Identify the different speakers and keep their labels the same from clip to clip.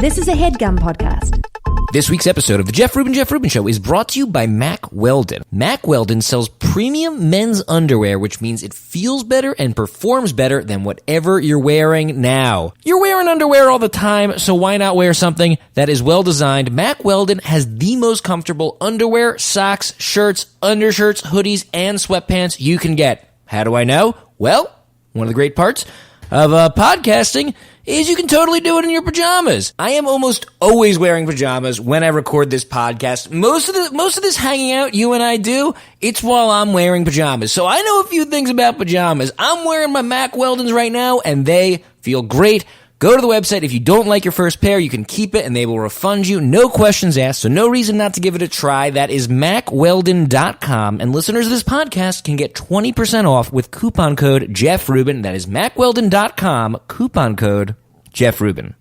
Speaker 1: This is a HeadGum podcast.
Speaker 2: This week's episode of the Jef Rubin Show is brought to you by Mack Weldon. Mack Weldon sells premium men's underwear, which means it feels better and performs better than whatever you're wearing now. You're wearing underwear all the time, so why not wear something that is well designed? Mack Weldon has the most comfortable underwear, socks, shirts, undershirts, hoodies, and sweatpants you can get. How do I know? Well, one of the great parts of podcasting is you can totally do it in your pajamas. I am almost always wearing pajamas when I record this podcast. Most of this hanging out you and I do, it's while I'm wearing pajamas. So I know a few things about pajamas. I'm wearing my Mack Weldons right now, and they feel great. Go to the website. If you don't like your first pair, you can keep it, and they will refund you. No questions asked, so no reason not to give it a try. That is MackWeldon.com, and listeners of this podcast can get 20% off with coupon code Jef Rubin. That is MackWeldon.com, coupon code Jef Rubin.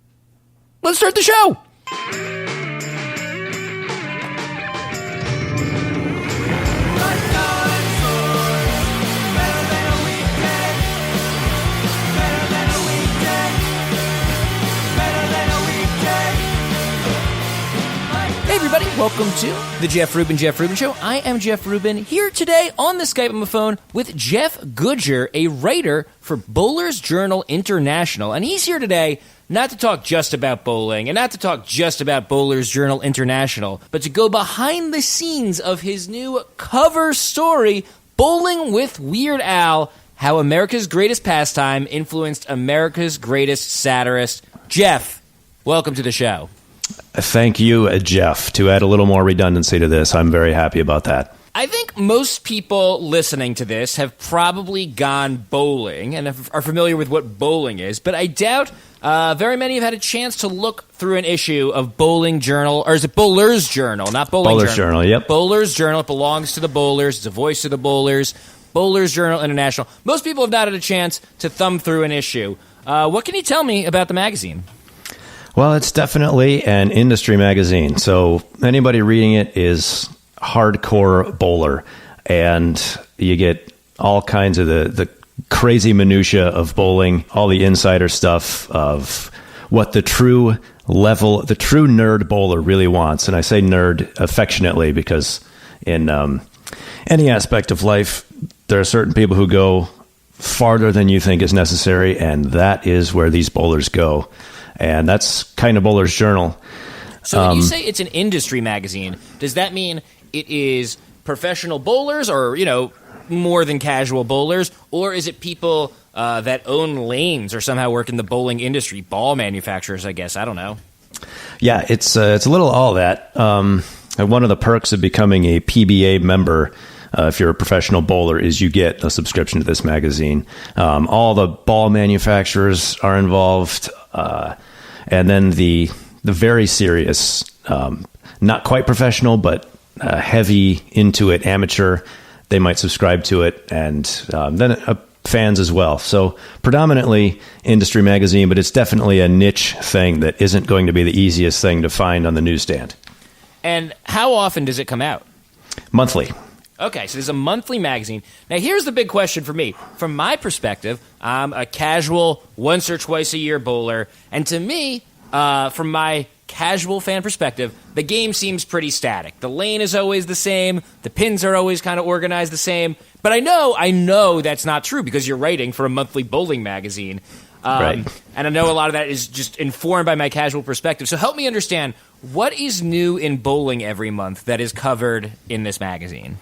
Speaker 2: Let's start the show! Hey everybody, welcome to the Jef Rubin Show. I am Jef Rubin, here today on the Skype on the phone with Jef Goodger, a writer for Bowler's Journal International. And he's here today not to talk just about bowling and not to talk just about Bowler's Journal International, but to go behind the scenes of his new cover story, Bowling with Weird Al, How America's Greatest Pastime Influenced America's Greatest Satirist. Jef, welcome to the show.
Speaker 3: Thank you, Jeff. To add a little more redundancy to this, I'm very happy about that.
Speaker 2: I think most people listening to this have probably gone bowling and are familiar with what bowling is, but I doubt very many have had a chance to look through an issue of Bowling Journal, or is it Bowler's Journal, not Bowling
Speaker 3: Bowler's Journal, yep.
Speaker 2: Bowler's Journal. It belongs to the bowlers. It's a voice to the bowlers. Bowler's Journal International. Most people have not had a chance to thumb through an issue. What can you tell me about the magazine?
Speaker 3: Well, it's definitely an industry magazine, so anybody reading it is hardcore bowler, and you get all kinds of the crazy minutia of bowling, all the insider stuff of what the true nerd bowler really wants. And I say nerd affectionately because in any aspect of life, there are certain people who go farther than you think is necessary, and that is where these bowlers go. And that's kind of Bowler's Journal.
Speaker 2: So when you say it's an industry magazine, does that mean it is professional bowlers or, more than casual bowlers? Or is it people that own lanes or somehow work in the bowling industry, ball manufacturers, I guess? I don't know.
Speaker 3: Yeah, it's a little all that. One of the perks of becoming a PBA member, if you're a professional bowler, is you get a subscription to this magazine. All the ball manufacturers are involved. And then the very serious, not quite professional, but heavy into it amateur, they might subscribe to it, and then fans as well. So predominantly industry magazine, but it's definitely a niche thing that isn't going to be the easiest thing to find on the newsstand. And
Speaker 2: how often does it come out?
Speaker 3: Monthly.
Speaker 2: Okay, so there's a monthly magazine. Now, here's the big question for me. From my perspective, I'm a casual once or twice a year bowler, and to me, from my casual fan perspective, the game seems pretty static. The lane is always the same, the pins are always kind of organized the same, but I know that's not true because you're writing for a monthly bowling magazine.
Speaker 3: Right.
Speaker 2: And I know a lot of that is just informed by my casual perspective. So help me understand, what is new in bowling every month that is covered in this magazine?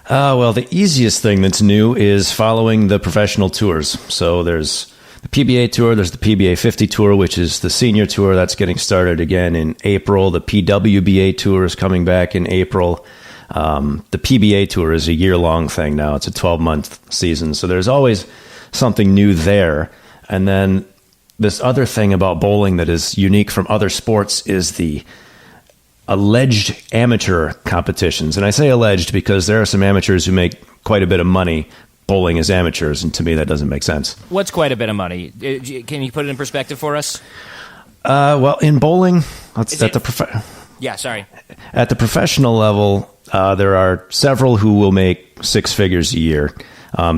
Speaker 3: Well, the easiest thing that's new is following the professional tours. So there's the PBA Tour, there's the PBA 50 Tour, which is the senior tour that's getting started again in April. The PWBA Tour is coming back in April. The PBA Tour is a year-long thing now. It's a 12-month season. So there's always something new there. And then this other thing about bowling that is unique from other sports is the alleged amateur competitions. And I say alleged because there are some amateurs who make quite a bit of money bowling as amateurs, and to me that doesn't make sense.
Speaker 2: What's quite a bit of money? Can you put it in perspective for us?
Speaker 3: Well, in bowling, at the professional level, there are several who will make six figures a year.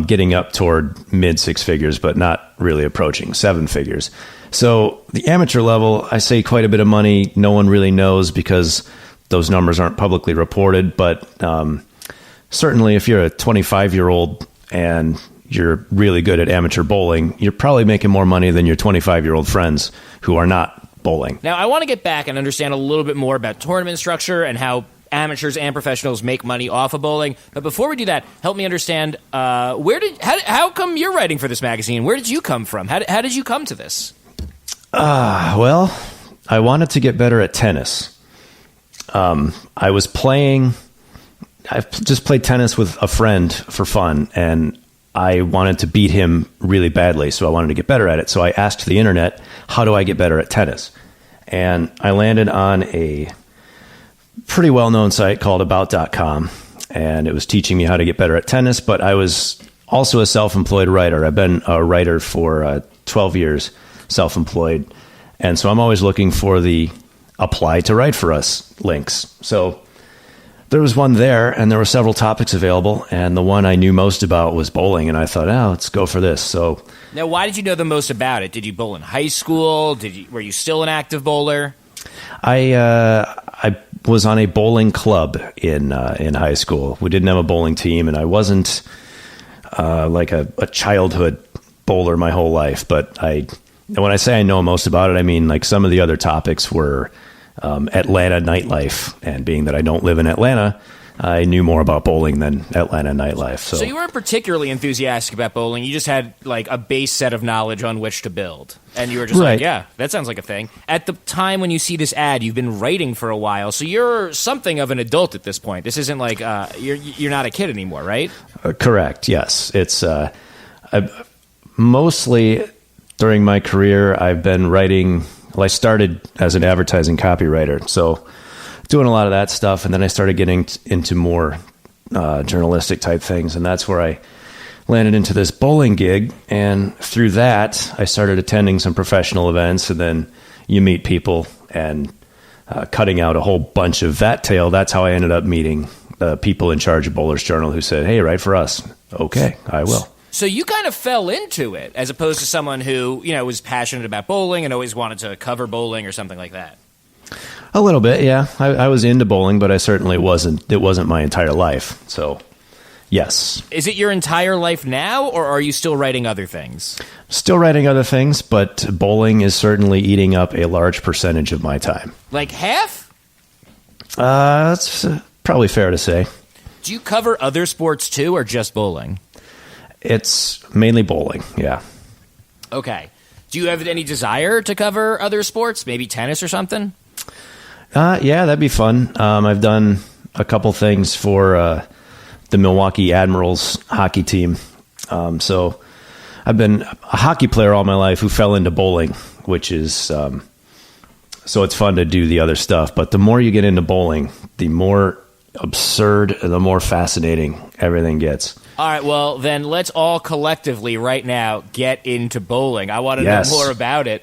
Speaker 3: getting up toward mid six figures, but not really approaching seven figures. So the amateur level, I say quite a bit of money. No one really knows because those numbers aren't publicly reported. But certainly if you're a 25-year-old and you're really good at amateur bowling, you're probably making more money than your 25-year-old friends who are not bowling.
Speaker 2: Now, I want to get back and understand a little bit more about tournament structure and how amateurs and professionals make money off of bowling. But before we do that, help me understand, how come you're writing for this magazine? Where did you come from? How did you come to this?
Speaker 3: Well, I wanted to get better at tennis. I just played tennis with a friend for fun, and I wanted to beat him really badly, so I wanted to get better at it. So I asked the internet, how do I get better at tennis? And I landed on a pretty well-known site called about.com, and it was teaching me how to get better at tennis, but I was also a self-employed writer. I've been a writer for 12 years, self-employed, and so I'm always looking for the apply to write for us links. So there was one there, and there were several topics available, and the one I knew most about was bowling, and I thought, let's go for this. So
Speaker 2: now, why did you know the most about it? Did you bowl in high school? Were you still an active bowler?
Speaker 3: I was on a bowling club in high school. We didn't have a bowling team, and I wasn't like a childhood bowler my whole life. But when I say I know most about it, I mean like some of the other topics were Atlanta nightlife, and being that I don't live in Atlanta, I knew more about bowling than Atlanta nightlife. So
Speaker 2: you weren't particularly enthusiastic about bowling. You just had like a base set of knowledge on which to build. And you were just like, yeah, that sounds like a thing. At the time when you see this ad, you've been writing for a while. So you're something of an adult at this point. This isn't like you're not a kid anymore, right?
Speaker 3: Correct. Yes. It's mostly during my career, I've been writing. Well, I started as an advertising copywriter, so doing a lot of that stuff, and then I started getting into more journalistic type things, and that's where I landed into this bowling gig, and through that, I started attending some professional events, and then you meet people, and cutting out a whole bunch of that tail, that's how I ended up meeting the people in charge of Bowler's Journal who said, hey, write for us. Okay, I will.
Speaker 2: So you kind of fell into it, as opposed to someone who, was passionate about bowling and always wanted to cover bowling or something like that.
Speaker 3: A little bit, yeah. I was into bowling, but I certainly wasn't. It wasn't my entire life. So, yes.
Speaker 2: Is it your entire life now, or are you still writing other things?
Speaker 3: Still writing other things, but bowling is certainly eating up a large percentage of my time.
Speaker 2: Like half?
Speaker 3: That's probably fair to say.
Speaker 2: Do you cover other sports too, or just bowling?
Speaker 3: It's mainly bowling, yeah.
Speaker 2: Okay. Do you have any desire to cover other sports, maybe tennis or something?
Speaker 3: Yeah, that'd be fun. I've done a couple things for the Milwaukee Admirals hockey team. So I've been a hockey player all my life who fell into bowling, which is so it's fun to do the other stuff. But the more you get into bowling, the more absurd and the more fascinating everything gets.
Speaker 2: All right, well, then let's all collectively right now get into bowling. I want to know more about it.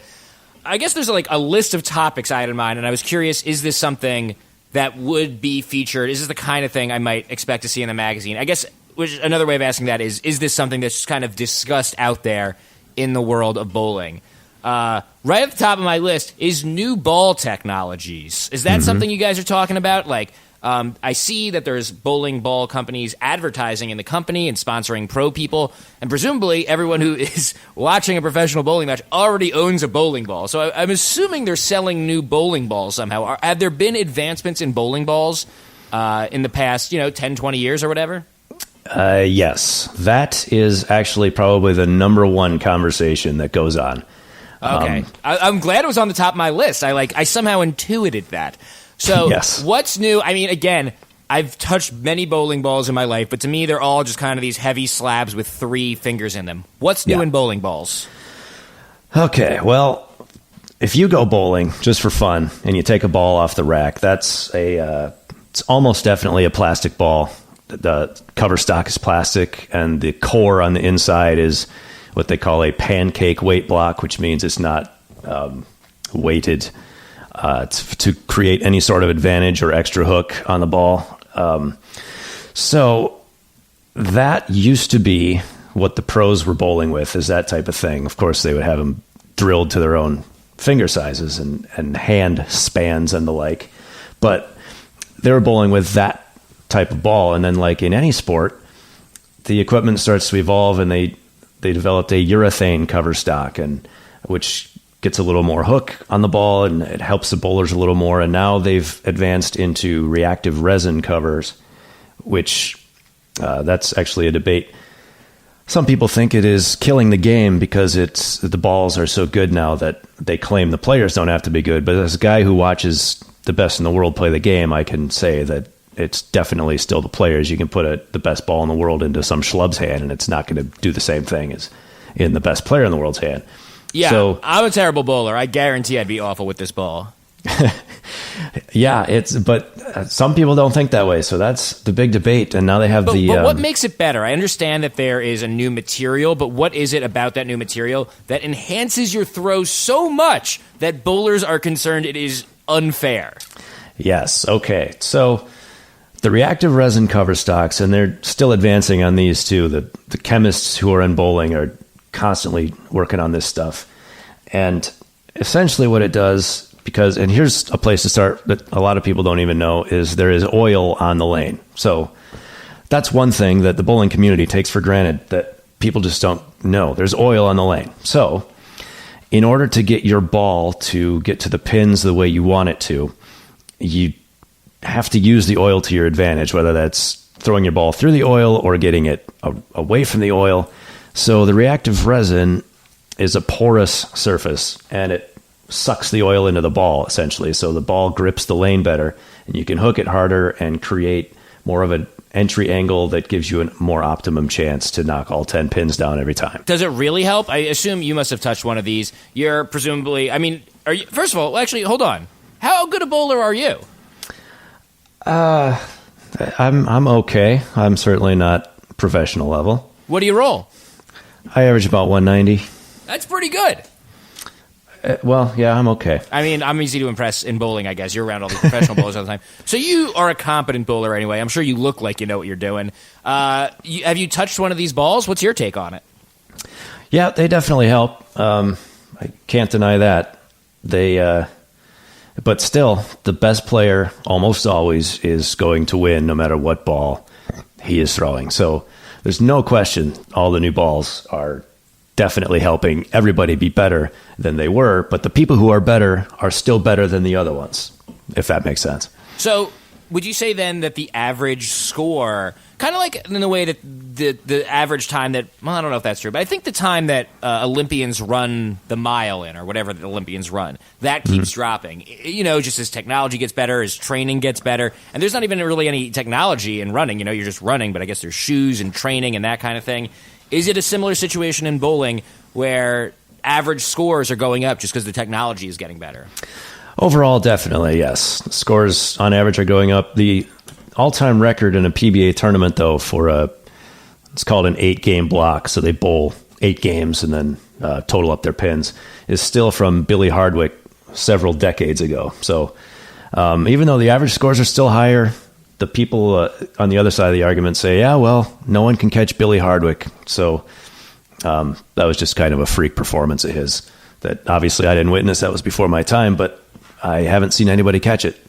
Speaker 2: I guess there's like a list of topics I had in mind, and I was curious, is this something that would be featured? Is this the kind of thing I might expect to see in the magazine? I guess another way of asking that is this something that's just kind of discussed out there in the world of bowling? Right at the top of my list is new ball technologies. Is that something you guys are talking about? Like, I see that there's bowling ball companies advertising in the company and sponsoring pro people, and presumably everyone who is watching a professional bowling match already owns a bowling ball. So I'm assuming they're selling new bowling balls somehow. Have there been advancements in bowling balls in the past, 10, 20 years or whatever?
Speaker 3: Yes. That is actually probably the number one conversation that goes on.
Speaker 2: Okay. I'm glad it was on the top of my list. I somehow intuited that. So What's new? I mean, again, I've touched many bowling balls in my life, but to me, they're all just kind of these heavy slabs with 3 fingers in them. What's new in bowling balls? Okay,
Speaker 3: well, if you go bowling just for fun and you take a ball off the rack, it's almost definitely a plastic ball. The cover stock is plastic, and the core on the inside is what they call a pancake weight block, which means it's not weighted to create any sort of advantage or extra hook on the ball. So that used to be what the pros were bowling with, is that type of thing. Of course, they would have them drilled to their own finger sizes and hand spans and the like. But they were bowling with that type of ball. And then, like in any sport, the equipment starts to evolve, and they developed a urethane cover stock, and which gets a little more hook on the ball, and it helps the bowlers a little more. And now they've advanced into reactive resin covers, which that's actually a debate. Some people think it is killing the game because the balls are so good now that they claim the players don't have to be good. But as a guy who watches the best in the world play the game, I can say that it's definitely still the players. You can put the best ball in the world into some schlub's hand, and it's not going to do the same thing as in the best player in the world's hand.
Speaker 2: Yeah,
Speaker 3: so,
Speaker 2: I'm a terrible bowler. I guarantee I'd be awful with this ball.
Speaker 3: Yeah, but some people don't think that way, so that's the big debate. And now they have
Speaker 2: But what makes it better? I understand that there is a new material, but what is it about that new material that enhances your throw so much that bowlers are concerned it is unfair?
Speaker 3: Yes, okay. So the reactive resin cover stocks, and they're still advancing on these too. The chemists who are in bowling are constantly working on this stuff. And essentially what it does, and here's a place to start that a lot of people don't even know, is there is oil on the lane. So that's one thing that the bowling community takes for granted that people just don't know. There's oil on the lane. So in order to get your ball to get to the pins the way you want it to, you have to use the oil to your advantage, whether that's throwing your ball through the oil or getting it away from the oil. So the reactive resin is a porous surface, and it sucks the oil into the ball, essentially. So the ball grips the lane better, and you can hook it harder and create more of an entry angle that gives you a more optimum chance to knock all 10 pins down every time.
Speaker 2: Does it really help? I assume you must have touched one of these. You're presumably, are you, first of all, actually, hold on. How good a bowler are you?
Speaker 3: I'm okay. I'm certainly not professional level.
Speaker 2: What do you roll?
Speaker 3: I average about 190.
Speaker 2: That's pretty good.
Speaker 3: Well, yeah, I'm okay.
Speaker 2: I'm easy to impress in bowling, I guess. You're around all these professional bowlers all the time. So you are a competent bowler anyway. I'm sure you look like you know what you're doing. Have you touched one of these balls? What's your take on it?
Speaker 3: Yeah, they definitely help. I can't deny that. But still, the best player almost always is going to win no matter what ball he is throwing. So there's no question all the new balls are definitely helping everybody be better than they were, but the people who are better are still better than the other ones, if that makes sense.
Speaker 2: So would you say then that the average score, kind of like in the way that the average time that, well, I don't know if that's true, but I think the time that Olympians run the mile in, or whatever the Olympians run, that keeps dropping, just as technology gets better, as training gets better, and there's not even really any technology in running, you're just running, but I guess there's shoes and training and that kind of thing. Is it a similar situation in bowling where average scores are going up just because the technology is getting better?
Speaker 3: Overall, definitely, yes. Scores on average are going up. The all-time record in a PBA tournament, though, it's called an 8-game block, so they bowl 8 games and then total up their pins, is still from Billy Hardwick several decades ago. So even though the average scores are still higher, the people on the other side of the argument say, yeah, well, no one can catch Billy Hardwick. So that was just kind of a freak performance of his that obviously I didn't witness. That was before my time, but I haven't seen anybody catch it.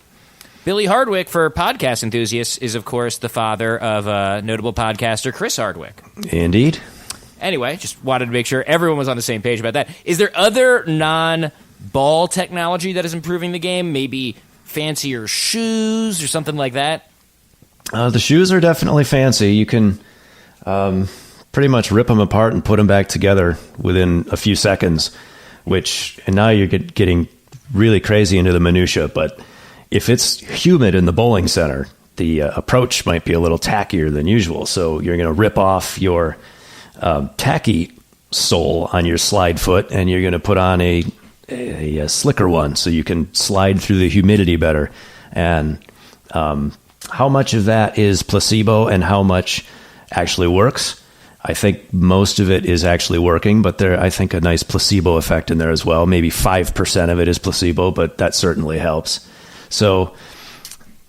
Speaker 2: Billy Hardwick, for podcast enthusiasts, is, of course, the father of notable podcaster Chris Hardwick.
Speaker 3: Indeed.
Speaker 2: Anyway, just wanted to make sure everyone was on the same page about that. Is there other non-ball technology that is improving the game? Maybe fancier shoes or something like that?
Speaker 3: The shoes are definitely fancy. You can pretty much rip them apart and put them back together within a few seconds, and now you're getting really crazy into the minutia. But if it's humid in the bowling center, the approach might be a little tackier than usual. So you're going to rip off your tacky sole on your slide foot, and you're going to put on a slicker one so you can slide through the humidity better. And how much of that is placebo and how much actually works? I think most of it is actually working, but I think a nice placebo effect in there as well. Maybe 5% of it is placebo, but that certainly helps. So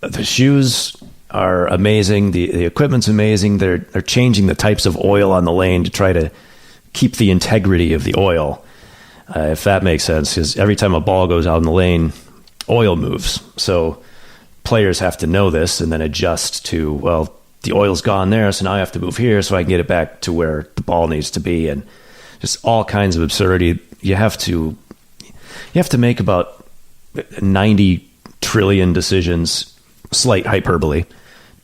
Speaker 3: the shoes are amazing. The equipment's amazing. They're changing the types of oil on the lane to try to keep the integrity of the oil, if that makes sense. Because every time a ball goes out in the lane, oil moves. So players have to know this and then adjust to, well, the oil's gone there, so now I have to move here so I can get it back to where the ball needs to be, and just all kinds of absurdity. You have to make about 90 trillion decisions, slight hyperbole,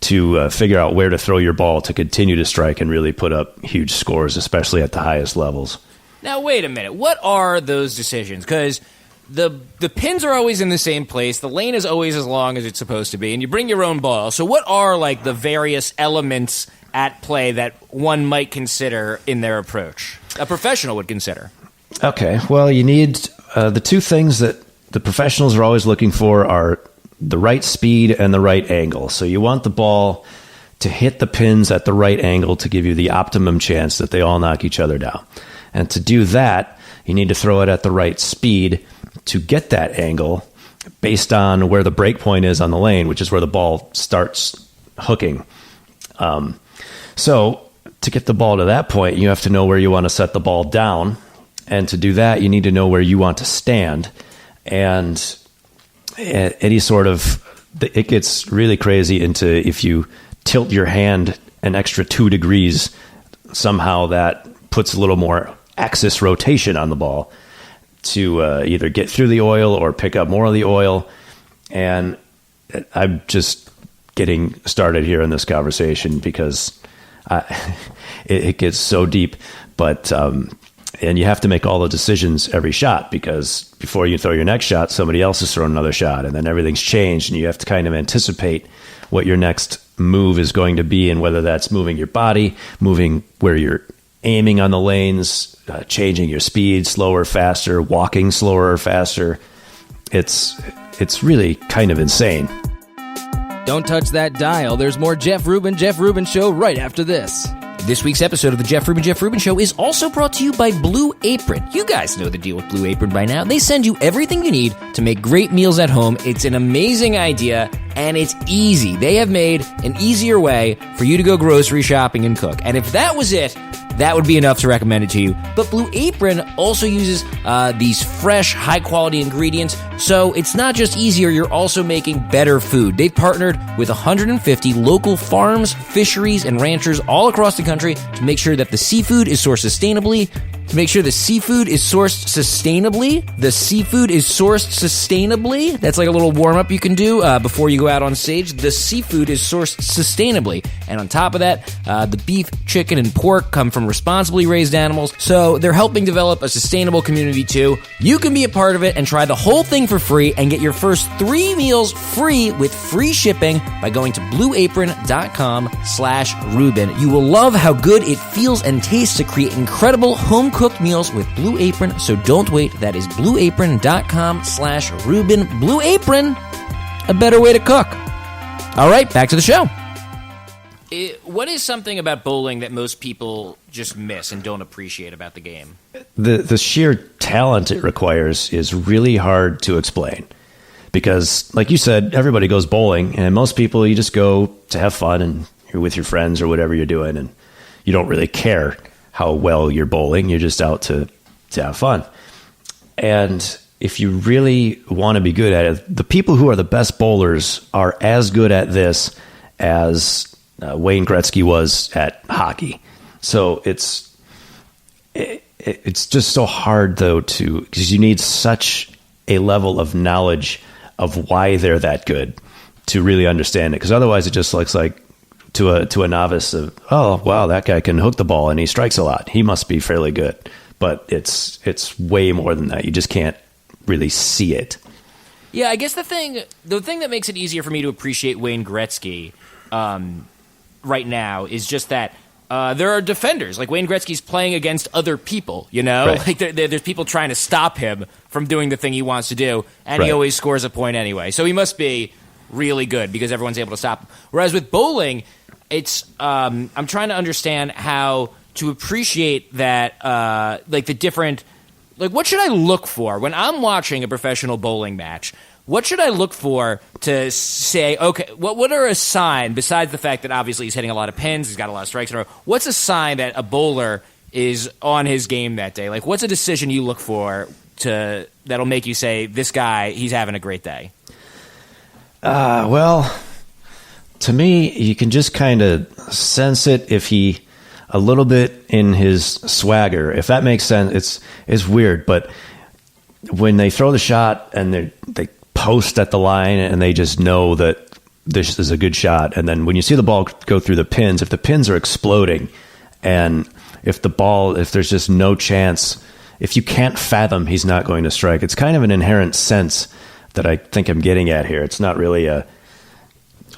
Speaker 3: to figure out where to throw your ball to continue to strike and really put up huge scores, especially at the highest levels.
Speaker 2: Now, wait a minute. What are those decisions? Because the pins are always in the same place. The lane is always as long as it's supposed to be, and you bring your own ball. So what are, like, the various elements at play that one might consider in their approach? A professional would consider.
Speaker 3: Okay, well, you need the two things that the professionals are always looking for are the right speed and the right angle. So you want the ball to hit the pins at the right angle to give you the optimum chance that they all knock each other down. And to do that, you need to throw it at the right speed to get that angle based on where the break point is on the lane, which is where the ball starts hooking. So to get the ball to that point, you have to know where you want to set the ball down. And to do that, you need to know where you want to stand. And any sort of, it gets really crazy into if you tilt your hand an extra 2 degrees, somehow that puts a little more axis rotation on the ball to either get through the oil or pick up more of the oil. And I'm just getting started here in this conversation because it gets so deep. But and you have to make all the decisions every shot, because before you throw your next shot, somebody else has thrown another shot, and then everything's changed, and you have to kind of anticipate what your next move is going to be, and whether that's moving your body, moving where you're aiming on the lanes, changing your speed, slower, faster, walking slower or faster. It's really kind of insane.
Speaker 4: Don't touch that dial. There's more Jef Rubin Show right after this.
Speaker 2: This week's episode of the Jef Rubin Show is also brought to you by Blue Apron. You guys know the deal with Blue Apron by now. They send you everything you need to make great meals at home. It's an amazing idea, and it's easy. They have made an easier way for you to go grocery shopping and cook. And if that was it, that would be enough to recommend it to you. But Blue Apron also uses these fresh, high-quality ingredients, so it's not just easier, you're also making better food. They've partnered with 150 local farms, fisheries, and ranchers all across the country to make sure that the seafood is sourced sustainably. That's like a little warm-up you can do before you go out on stage. The seafood is sourced sustainably. And on top of that, the beef, chicken, and pork come from responsibly raised animals. So they're helping develop a sustainable community too. You can be a part of it and try the whole thing for free and get your first 3 meals free with free shipping by going to blueapron.com/Rubin. You will love how good it feels and tastes to create incredible home-cooked meals with Blue Apron, so don't wait. That is blueapron.com/Rubin. Blue Apron, a better way to cook. All right, back to the show. What is something about bowling that most people just miss and don't appreciate about the game?
Speaker 3: The sheer talent it requires is really hard to explain. Because, like you said, everybody goes bowling, and most people, you just go to have fun, and you're with your friends or whatever you're doing, and you don't really care how well you're bowling. You're just out to have fun. And if you really want to be good at it, the people who are the best bowlers are as good at this as Wayne Gretzky was at hockey. So it's just so hard, though, because you need such a level of knowledge of why they're that good to really understand it. Because otherwise it just looks like to a novice of, oh, wow, that guy can hook the ball and he strikes a lot. He must be fairly good. But it's way more than that. You just can't really see it.
Speaker 2: Yeah, I guess the thing that makes it easier for me to appreciate Wayne Gretzky right now is just that there are defenders. Like, Wayne Gretzky's playing against other people, you know?
Speaker 3: Right.
Speaker 2: Like, there's people trying to stop him from doing the thing he wants to do, and
Speaker 3: Right.
Speaker 2: he always scores a point anyway. So he must be really good because everyone's able to stop him. Whereas with bowling, it's I'm trying to understand how to appreciate that, like, the different... Like, what should I look for when I'm watching a professional bowling match? what should I look for to say, okay, what are a sign, besides the fact that obviously he's hitting a lot of pins, he's got a lot of strikes in a row, what's a sign that a bowler is on his game that day? Like, what's a decision you look for that'll make you say, this guy, he's having a great day?
Speaker 3: Well, to me, you can just kind of sense it if he a little bit in his swagger, if that makes sense. It's weird, but when they throw the shot and they post at the line and they just know that this is a good shot, and then when you see the ball go through the pins, if the pins are exploding and if there's just no chance, if you can't fathom he's not going to strike, it's kind of an inherent sense that I think I'm getting at here. It's not really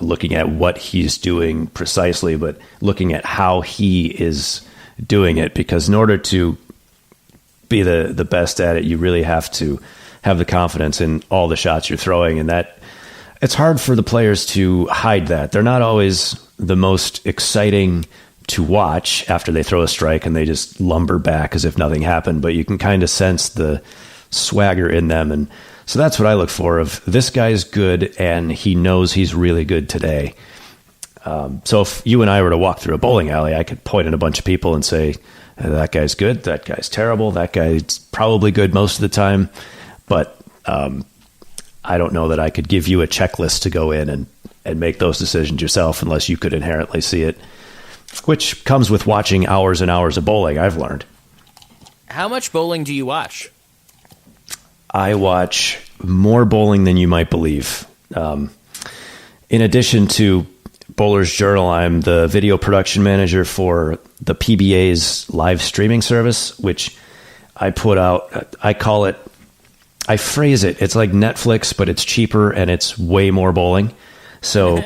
Speaker 3: looking at what he's doing precisely, but looking at how he is doing it, because in order to be the best at it, you really have to have the confidence in all the shots you're throwing, and that it's hard for the players to hide that. They're not always the most exciting to watch after they throw a strike and they just lumber back as if nothing happened, but you can kind of sense the swagger in them. And so that's what I look for, of this guy's good and he knows he's really good today. So if you and I were to walk through a bowling alley, I could point at a bunch of people and say, that guy's good, that guy's terrible, that guy's probably good most of the time. But I don't know that I could give you a checklist to go in and make those decisions yourself unless you could inherently see it, which comes with watching hours and hours of bowling, I've learned.
Speaker 2: How much bowling do you watch?
Speaker 3: I watch more bowling than you might believe. In addition to Bowler's Journal, I'm the video production manager for the PBA's live streaming service, which I put out. I phrase it, it's like Netflix, but it's cheaper and it's way more bowling. So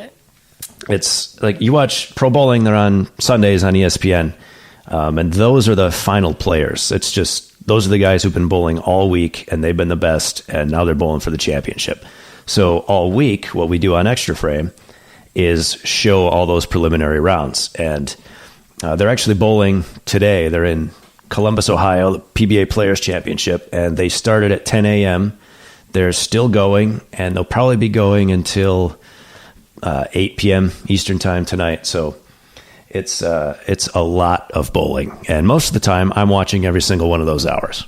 Speaker 3: it's like you watch pro bowling, they're on Sundays on ESPN, and those are the final players. It's just, those are the guys who've been bowling all week and they've been the best, and now they're bowling for the championship. So all week, what we do on Extra Frame is show all those preliminary rounds. And they're actually bowling today. They're in Columbus, Ohio, the PBA Players Championship, and they started at 10 a.m. They're still going, and they'll probably be going until 8 p.m. Eastern time tonight. So it's a lot of bowling, and most of the time I'm watching every single one of those hours.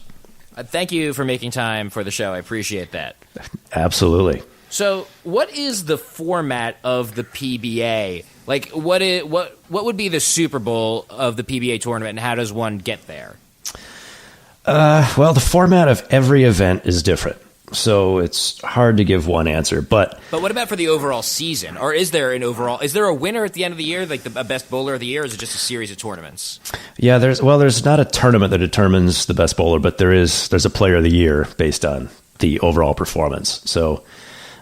Speaker 2: Thank you for making time for the show. I appreciate that.
Speaker 3: Absolutely.
Speaker 2: So what is the format of the PBA? Like, what would be the Super Bowl of the PBA tournament, and how does one get there?
Speaker 3: Well, the format of every event is different, so it's hard to give one answer. But
Speaker 2: what about for the overall season? Or is there a winner at the end of the year, like the best bowler of the year, or is it just a series of tournaments? Yeah,
Speaker 3: there's not a tournament that determines the best bowler, but there's a player of the year based on the overall performance. So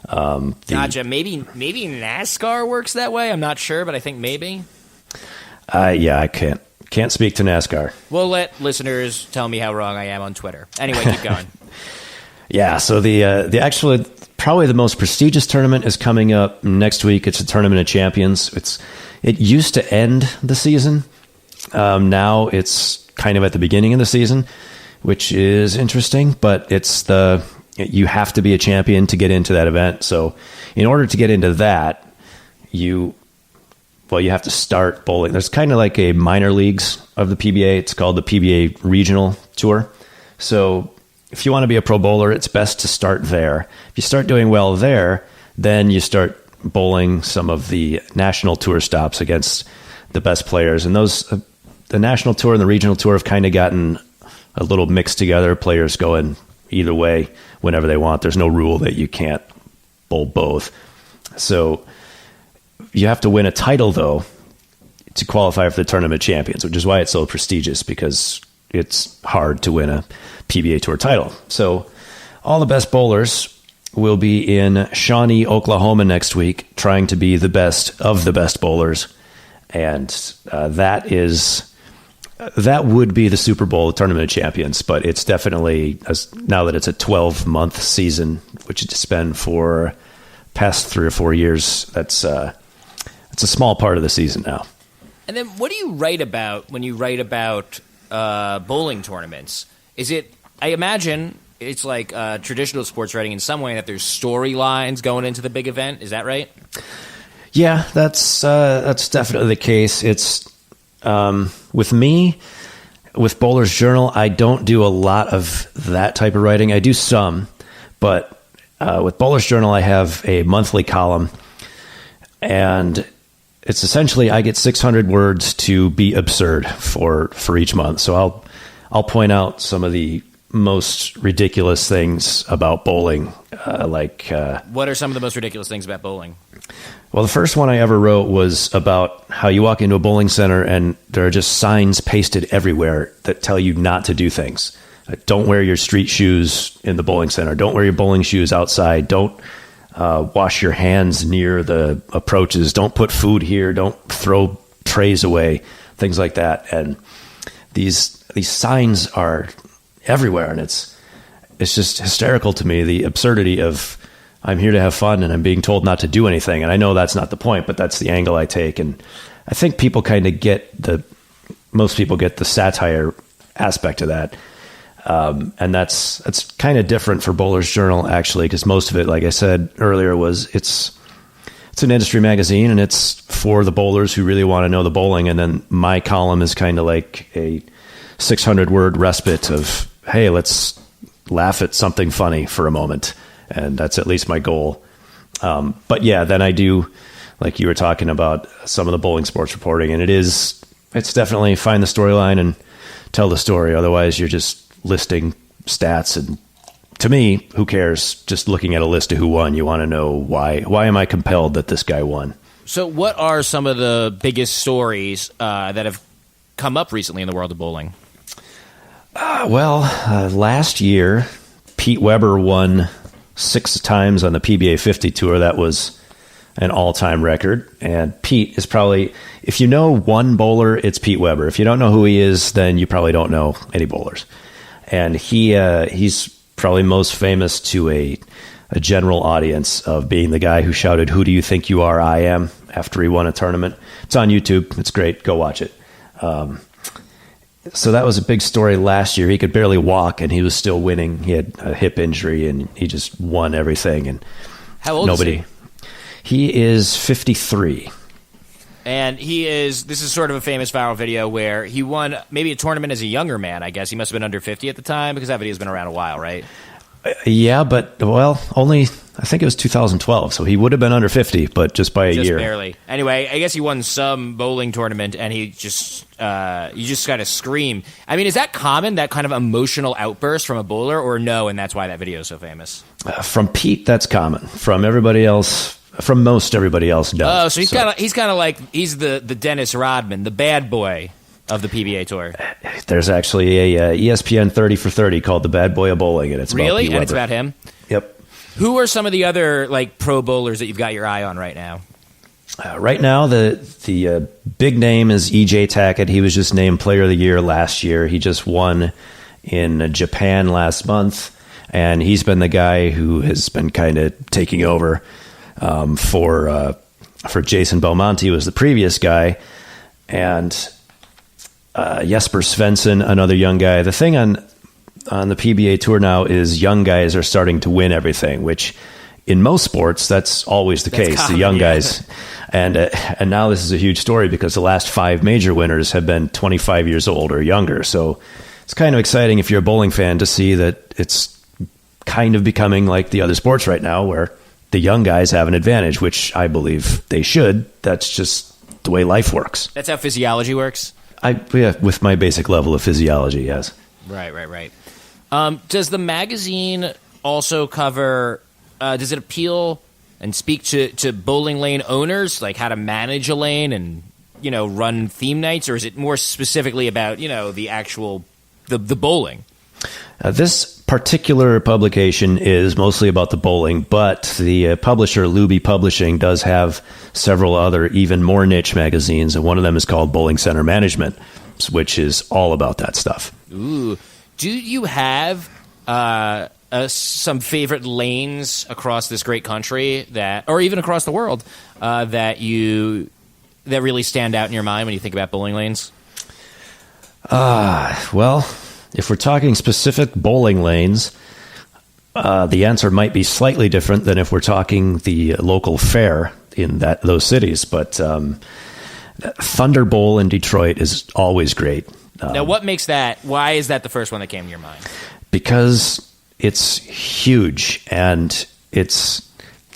Speaker 2: gotcha. Maybe NASCAR works that way. I'm not sure, but I think maybe.
Speaker 3: Yeah, I can't speak to NASCAR.
Speaker 2: We'll let listeners tell me how wrong I am on Twitter. Anyway, keep going.
Speaker 3: Yeah, so the actually probably the most prestigious tournament is coming up next week. It's a Tournament of Champions. It used to end the season. Now it's kind of at the beginning of the season, which is interesting, but you have to be a champion to get into that event. So in order to get into that, you have to start bowling. There's kind of like a minor leagues of the PBA. It's called the PBA Regional Tour. So if you want to be a pro bowler, it's best to start there. If you start doing well there, then you start bowling some of the national tour stops against the best players. And the national tour and the regional tour have kind of gotten a little mixed together. Players going either way whenever they want. There's no rule that you can't bowl both. So you have to win a title, though, to qualify for the Tournament of Champions, which is why it's so prestigious, because it's hard to win a PBA Tour title. So all the best bowlers will be in Shawnee, Oklahoma next week, trying to be the best of the best bowlers. And that would be the Super Bowl, the Tournament of Champions, but it's definitely, now that it's a 12-month season, which it's been for past 3 or 4 years, it's a small part of the season now.
Speaker 2: And then what do you write about when you write about bowling tournaments? Is it, I imagine, it's like traditional sports writing in some way that there's storylines going into the big event. Is that right?
Speaker 3: Yeah, that's definitely the case. It's with me, with Bowler's Journal, I don't do a lot of that type of writing. I do some, but with Bowler's Journal, I have a monthly column, and it's essentially I get 600 words to be absurd for each month. So I'll point out some of the most ridiculous things about bowling.
Speaker 2: What are some of the most ridiculous things about bowling?
Speaker 3: Well, the first one I ever wrote was about how you walk into a bowling center and there are just signs pasted everywhere that tell you not to do things. Don't wear your street shoes in the bowling center. Don't wear your bowling shoes outside. Don't wash your hands near the approaches. Don't put food here. Don't throw trays away. Things like that. And these signs are everywhere, and it's just hysterical to me, the absurdity of I'm here to have fun and I'm being told not to do anything. And I know that's not the point, but that's the angle I take. And I think people kind of most people get the satire aspect of that. And that's kind of different for Bowler's Journal, actually, because most of it, like I said earlier, it's an industry magazine, and it's for the bowlers who really want to know the bowling. And then my column is kind of like a 600-word respite of, hey, let's laugh at something funny for a moment. And that's at least my goal. But yeah, then I do, like you were talking about, some of the bowling sports reporting, and it's definitely find the storyline and tell the story. Otherwise, you're just listing stats, and to me, who cares? Just looking at a list of who won, you want to know why am I compelled that this guy won?
Speaker 2: So what are some of the biggest stories that have come up recently in the world of bowling?
Speaker 3: Last year, Pete Weber won 6 times on the PBA 50 tour. That was an all-time record. And Pete is probably, if you know one bowler, it's Pete Weber. If you don't know who he is, then you probably don't know any bowlers. And he's probably most famous to a general audience of being the guy who shouted, "Who do you think you are? I am," after he won a tournament. It's on YouTube. It's great. Go watch it. So that was a big story last year. He could barely walk, and he was still winning. He had a hip injury, and he just won everything. And
Speaker 2: how old is he?
Speaker 3: He is 53.
Speaker 2: And this is sort of a famous viral video where he won maybe a tournament as a younger man, I guess. He must have been under 50 at the time, because that video's been around a while, right?
Speaker 3: Yeah, but, only, I think it was 2012, so he would have been under 50, but just by a year.
Speaker 2: Just barely. Anyway, I guess he won some bowling tournament, and you just kind of scream. I mean, is that common, that kind of emotional outburst from a bowler, or no, and that's why that video is so famous?
Speaker 3: From Pete, that's common. From everybody else... From most everybody else, no.
Speaker 2: Oh, so he's kind of like he's the Dennis Rodman, the bad boy of the PBA Tour.
Speaker 3: There's actually a ESPN 30 for 30 called "The Bad Boy of Bowling," and it's about Pete Weber.
Speaker 2: It's about him.
Speaker 3: Yep.
Speaker 2: Who are some of the other pro bowlers that you've got your eye on right now?
Speaker 3: Right now, the big name is EJ Tackett. He was just named Player of the Year last year. He just won in Japan last month, and he's been the guy who has been kind of taking over. For Jason Belmonte was the previous guy, and Jesper Svensson, another young guy. The thing on the PBA Tour now is young guys are starting to win everything, which in most sports that's always the case.
Speaker 2: Common,
Speaker 3: the young guys, and now this is a huge story because the last 5 major winners have been 25 years old or younger. So it's kind of exciting if you're a bowling fan to see that it's kind of becoming like the other sports right now, where the young guys have an advantage, which I believe they should. That's just the way life works.
Speaker 2: That's how physiology works?
Speaker 3: With my basic level of physiology, yes.
Speaker 2: Right. Does the magazine also cover, does it appeal and speak to bowling lane owners, like how to manage a lane and, run theme nights? Or is it more specifically about, the actual, the bowling?
Speaker 3: This particular publication is mostly about the bowling, but the publisher, Luby Publishing, does have several other even more niche magazines, and one of them is called Bowling Center Management, which is all about that stuff.
Speaker 2: Ooh. Do you have some favorite lanes across this great country or even across the world, that really stand out in your mind when you think about bowling lanes?
Speaker 3: If we're talking specific bowling lanes, The answer might be slightly different than if we're talking the local fair in those cities, but Thunder Bowl in Detroit is always great.
Speaker 2: Now, what makes that? Why is that the first one that came to your mind?
Speaker 3: Because it's huge, and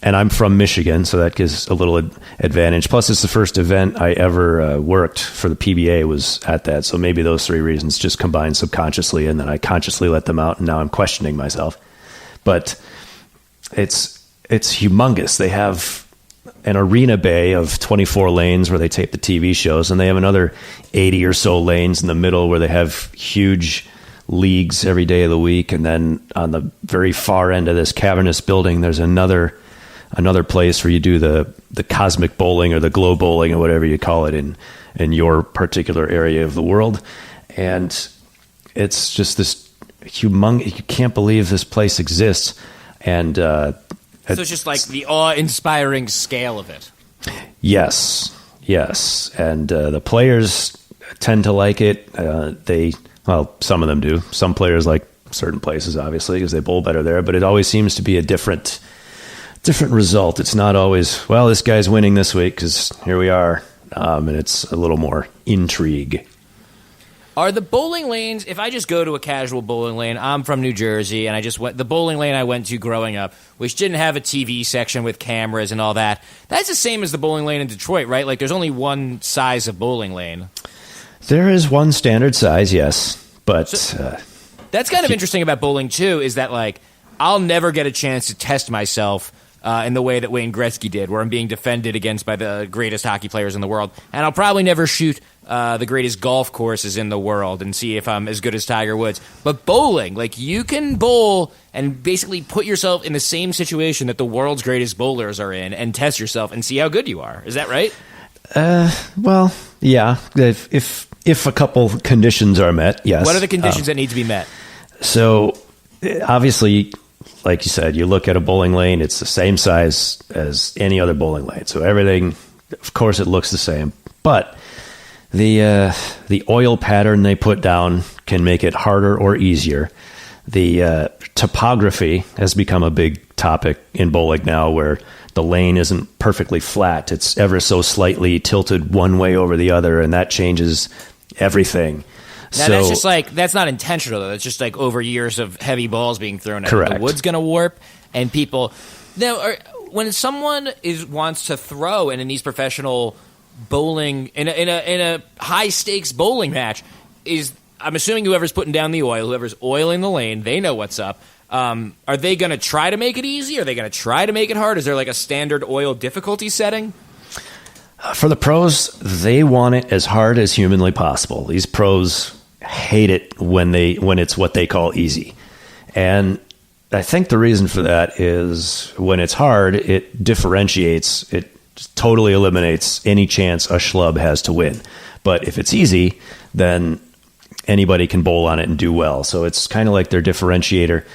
Speaker 3: I'm from Michigan, so that gives a little advantage. Plus, it's the first event I ever worked for the PBA was at that, so maybe those three reasons just combined subconsciously, and then I consciously let them out, and now I'm questioning myself. But it's humongous. They have an arena bay of 24 lanes where they tape the TV shows, and they have another 80 or so lanes in the middle where they have huge leagues every day of the week. And then on the very far end of this cavernous building, there's another place where you do the cosmic bowling or the glow bowling or whatever you call it in your particular area of the world. And it's just this humongous, you can't believe this place exists. And
Speaker 2: so it's just like the awe-inspiring scale of it.
Speaker 3: Yes. And the players tend to like it. Some of them do. Some players like certain places, obviously, because they bowl better there. But it always seems to be a different result. It's not always, well, this guy's winning this week because here we are. And it's a little more intrigue.
Speaker 2: Are the bowling lanes, if I just go to a casual bowling lane, I'm from New Jersey, and the bowling lane I went to growing up, which didn't have a TV section with cameras and all that, that's the same as the bowling lane in Detroit, right? Like, there's only one size of bowling lane.
Speaker 3: There is one standard size, yes, but...
Speaker 2: that's kind of interesting about bowling, too, is that, like, I'll never get a chance to test myself in the way that Wayne Gretzky did, where I'm being defended against by the greatest hockey players in the world. And I'll probably never shoot the greatest golf courses in the world and see if I'm as good as Tiger Woods. But bowling, like, you can bowl and basically put yourself in the same situation that the world's greatest bowlers are in and test yourself and see how good you are. Is that right?
Speaker 3: Well, yeah. If a couple conditions are met, yes.
Speaker 2: What are the conditions that need to be met?
Speaker 3: So, obviously, like you said, you look at a bowling lane, it's the same size as any other bowling lane. So everything, of course, it looks the same. But the oil pattern they put down can make it harder or easier. The topography has become a big topic in bowling now, where the lane isn't perfectly flat. It's ever so slightly tilted one way over the other, and that changes everything.
Speaker 2: Now, that's just like, that's not intentional, though. That's just like over years of heavy balls being thrown at it.
Speaker 3: Correct.
Speaker 2: The wood's going to warp, and people... Now, when someone wants to throw in these professional bowling, in a high-stakes bowling match, I'm assuming whoever's putting down the oil, whoever's oiling the lane, they know what's up. Are they going to try to make it easy? Are they going to try to make it hard? Is there like a standard oil difficulty setting?
Speaker 3: For the pros, they want it as hard as humanly possible. These pros hate it when it's what they call easy. And I think the reason for that is when it's hard, it differentiates, it totally eliminates any chance a schlub has to win. But if it's easy, then anybody can bowl on it and do well. So it's kind of like their differentiator.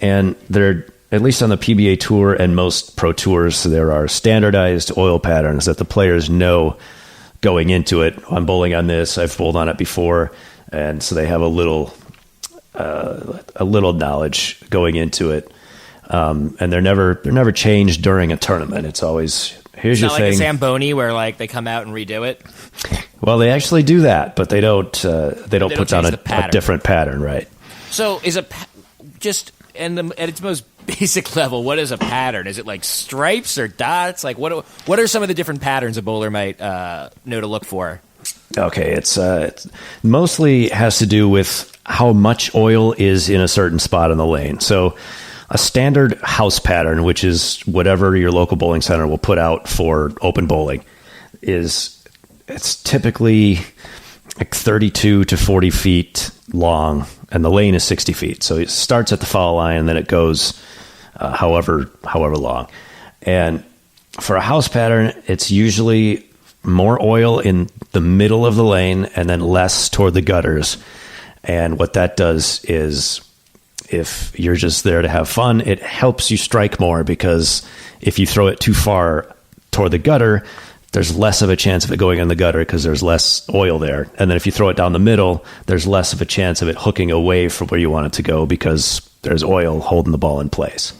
Speaker 3: And they're, at least on the PBA Tour and most pro tours, there are standardized oil patterns that the players know going into it. I'm bowling on this, I've bowled on it before. And so they have a little knowledge going into it, and they're never changed during a tournament. It's always, here's your thing.
Speaker 2: It's not like a Zamboni where like they come out and redo it.
Speaker 3: Well, they actually do that, but they don't put down a different pattern, right?
Speaker 2: So is just at its most basic level, what is a pattern? Is it like stripes or dots? Like what are some of the different patterns a bowler might know to look for?
Speaker 3: Okay, it's mostly has to do with how much oil is in a certain spot on the lane. So a standard house pattern, which is whatever your local bowling center will put out for open bowling, it's typically like 32 to 40 feet long, and the lane is 60 feet. So it starts at the foul line, and then it goes however long. And for a house pattern, it's usually more oil in the middle of the lane and then less toward the gutters. And what that does is, if you're just there to have fun, it helps you strike more, because if you throw it too far toward the gutter, there's less of a chance of it going in the gutter because there's less oil there. And then if you throw it down the middle, there's less of a chance of it hooking away from where you want it to go because there's oil holding the ball in place.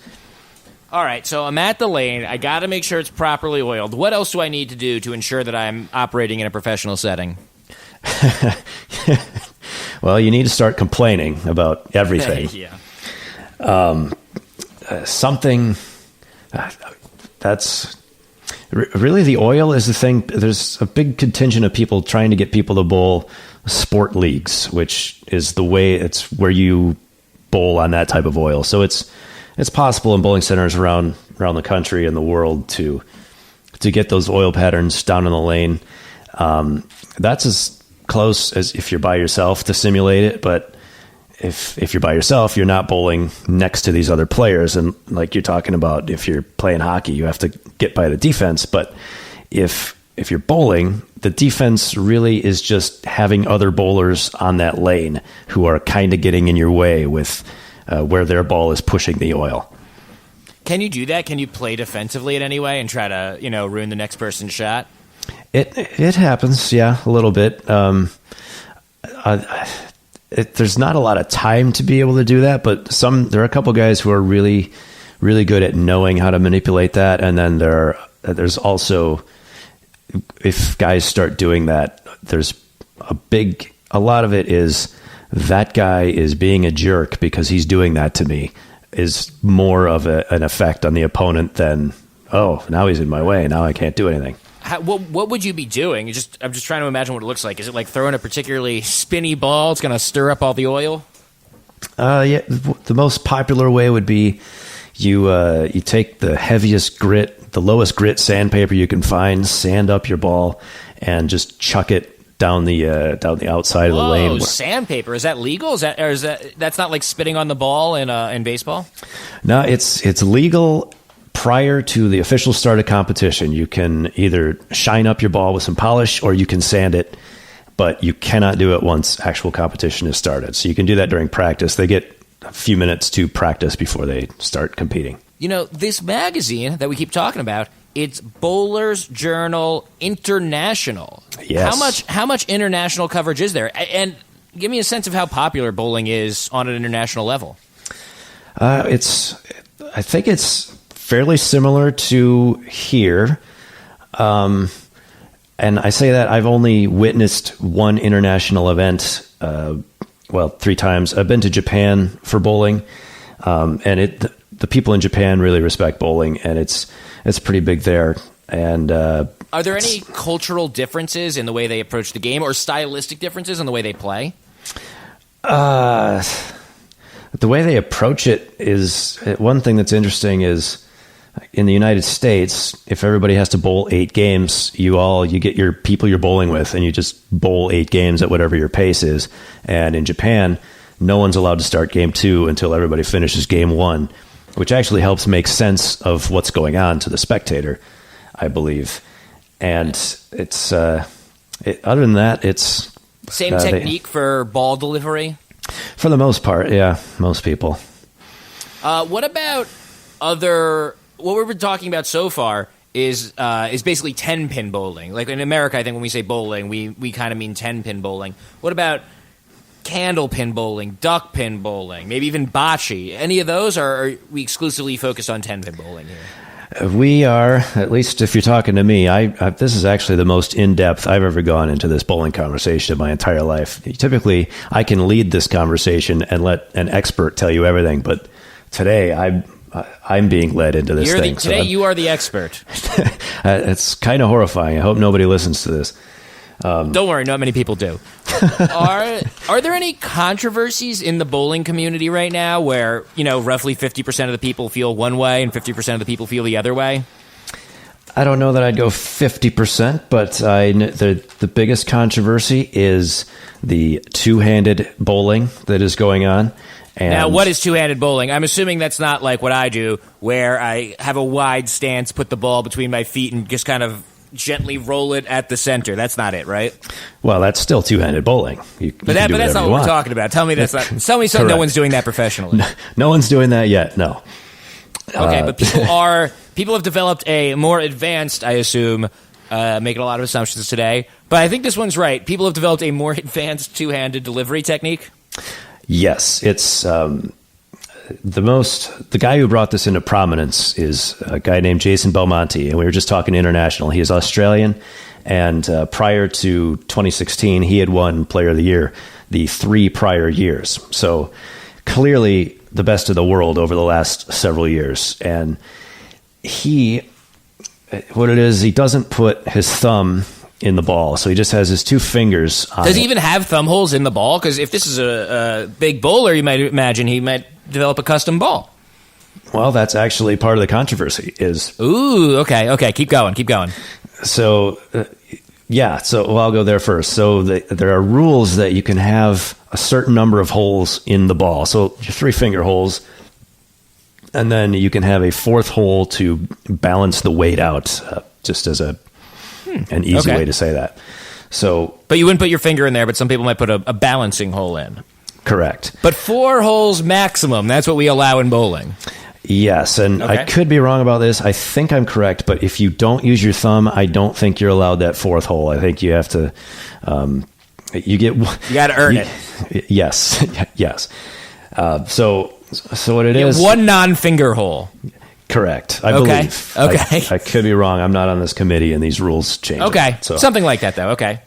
Speaker 2: All right, so I'm at the lane. I got to make sure it's properly oiled. What else do I need to do to ensure that I'm operating in a professional setting?
Speaker 3: Well, you need to start complaining about everything.
Speaker 2: Yeah.
Speaker 3: Something that's really the oil is the thing. There's a big contingent of people trying to get people to bowl sport leagues, which is the way it's where you bowl on that type of oil. So it's possible in bowling centers around the country and the world to get those oil patterns down in the lane. That's as close as if you're by yourself to simulate it. But if you're by yourself, you're not bowling next to these other players. And like you're talking about, if you're playing hockey, you have to get by the defense. But if you're bowling, the defense really is just having other bowlers on that lane who are kind of getting in your way with where their ball is pushing the oil.
Speaker 2: Can you do that? Can you play defensively in any way and try to, ruin the next person's shot?
Speaker 3: It happens, yeah, a little bit. There's not a lot of time to be able to do that, but there are a couple guys who are really, really good at knowing how to manipulate that. And then there's also, if guys start doing that, there's a lot of it is that guy is being a jerk because he's doing that to me, is more of an effect on the opponent than, oh, now he's in my way, now I can't do anything.
Speaker 2: What would you be doing? I'm just trying to imagine what it looks like. Is it like throwing a particularly spinny ball? It's going to stir up all the oil?
Speaker 3: Yeah, the most popular way would be you take the heaviest grit, the lowest grit sandpaper you can find, sand up your ball, and just chuck it down the outside of the lane.
Speaker 2: Oh, sandpaper. Is that legal? That's not like spitting on the ball in baseball?
Speaker 3: No, it's legal prior to the official start of competition. You can either shine up your ball with some polish or you can sand it, but you cannot do it once actual competition is started. So you can do that during practice. They get a few minutes to practice before they start competing.
Speaker 2: This magazine that we keep talking about, it's Bowler's Journal International.
Speaker 3: Yes.
Speaker 2: How much international coverage is there? And give me a sense of how popular bowling is on an international level.
Speaker 3: I think it's fairly similar to here. And I say that I've only witnessed one international event, 3 times. I've been to Japan for bowling, and the people in Japan really respect bowling, and it's pretty big there. And
Speaker 2: are there any cultural differences in the way they approach the game, or stylistic differences in the way they play?
Speaker 3: The way they approach it is one thing that's interesting is in the United States, if everybody has to bowl 8 games, you get your people you're bowling with, and you just bowl 8 games at whatever your pace is. And in Japan, no one's allowed to start game 2 until everybody finishes game 1, which actually helps make sense of what's going on to the spectator, I believe. And it's other than that, it's
Speaker 2: same technique for ball delivery.
Speaker 3: For the most part, yeah, most people.
Speaker 2: What about other? What we've been talking about so far is basically 10-pin bowling. Like in America, I think when we say bowling, we kind of mean 10-pin bowling. What about candle pin bowling, duck pin bowling, maybe even bocce? Any of those, or are we exclusively focused on 10-pin bowling here?
Speaker 3: We are, at least if you're talking to me, this is actually the most in-depth I've ever gone into this bowling conversation in my entire life. Typically, I can lead this conversation and let an expert tell you everything, but today I'm being led into this thing.
Speaker 2: Today you are the expert.
Speaker 3: It's kind of horrifying. I hope nobody listens to this.
Speaker 2: Don't worry, not many people do. Are there any controversies in the bowling community right now where, roughly 50% of the people feel one way and 50% of the people feel the other way?
Speaker 3: I don't know that I'd go 50%, but the biggest controversy is the two-handed bowling that is going on. And
Speaker 2: now, what is two-handed bowling? I'm assuming that's not like what I do, where I have a wide stance, put the ball between my feet, and just kind of gently roll it at the center. That's not it, right?
Speaker 3: Well, that's still two-handed bowling.
Speaker 2: But that's not what we're talking about. Tell me that's not. Tell me something. No one's doing that professionally.
Speaker 3: No one's doing that yet. No.
Speaker 2: Okay, but people have developed a more advanced, I assume, making a lot of assumptions today, but I think this one's right. People have developed a more advanced two-handed delivery technique.
Speaker 3: Yes, it's the guy who brought this into prominence is a guy named Jason Belmonte, and we were just talking international. He is Australian, and prior to 2016, he had won Player of the Year the 3 prior years. So clearly the best of the world over the last several years. And he doesn't put his thumb in the ball, so he just has his 2 fingers on
Speaker 2: Does he even have thumb holes in the ball? Because if this is a big bowler, you might imagine he might develop a custom ball.
Speaker 3: Well, that's actually part of the controversy is...
Speaker 2: Ooh, okay, keep going.
Speaker 3: So, I'll go there first. So there are rules that you can have a certain number of holes in the ball. So your 3 finger holes, and then you can have a 4th hole to balance the weight out, just as an easy way to say that. So,
Speaker 2: but you wouldn't put your finger in there, but some people might put a balancing hole in.
Speaker 3: Correct.
Speaker 2: But 4 holes maximum, that's what we allow in bowling.
Speaker 3: Yes, and I could be wrong about this. I think I'm correct, but if you don't use your thumb, I don't think you're allowed that 4th hole. I think you have to... you got to earn it. Yes, yes. So what it is...
Speaker 2: 1 non-finger hole.
Speaker 3: Correct, I believe.
Speaker 2: Okay.
Speaker 3: I could be wrong. I'm not on this committee, and these rules change.
Speaker 2: Okay, so something like that, though. Okay.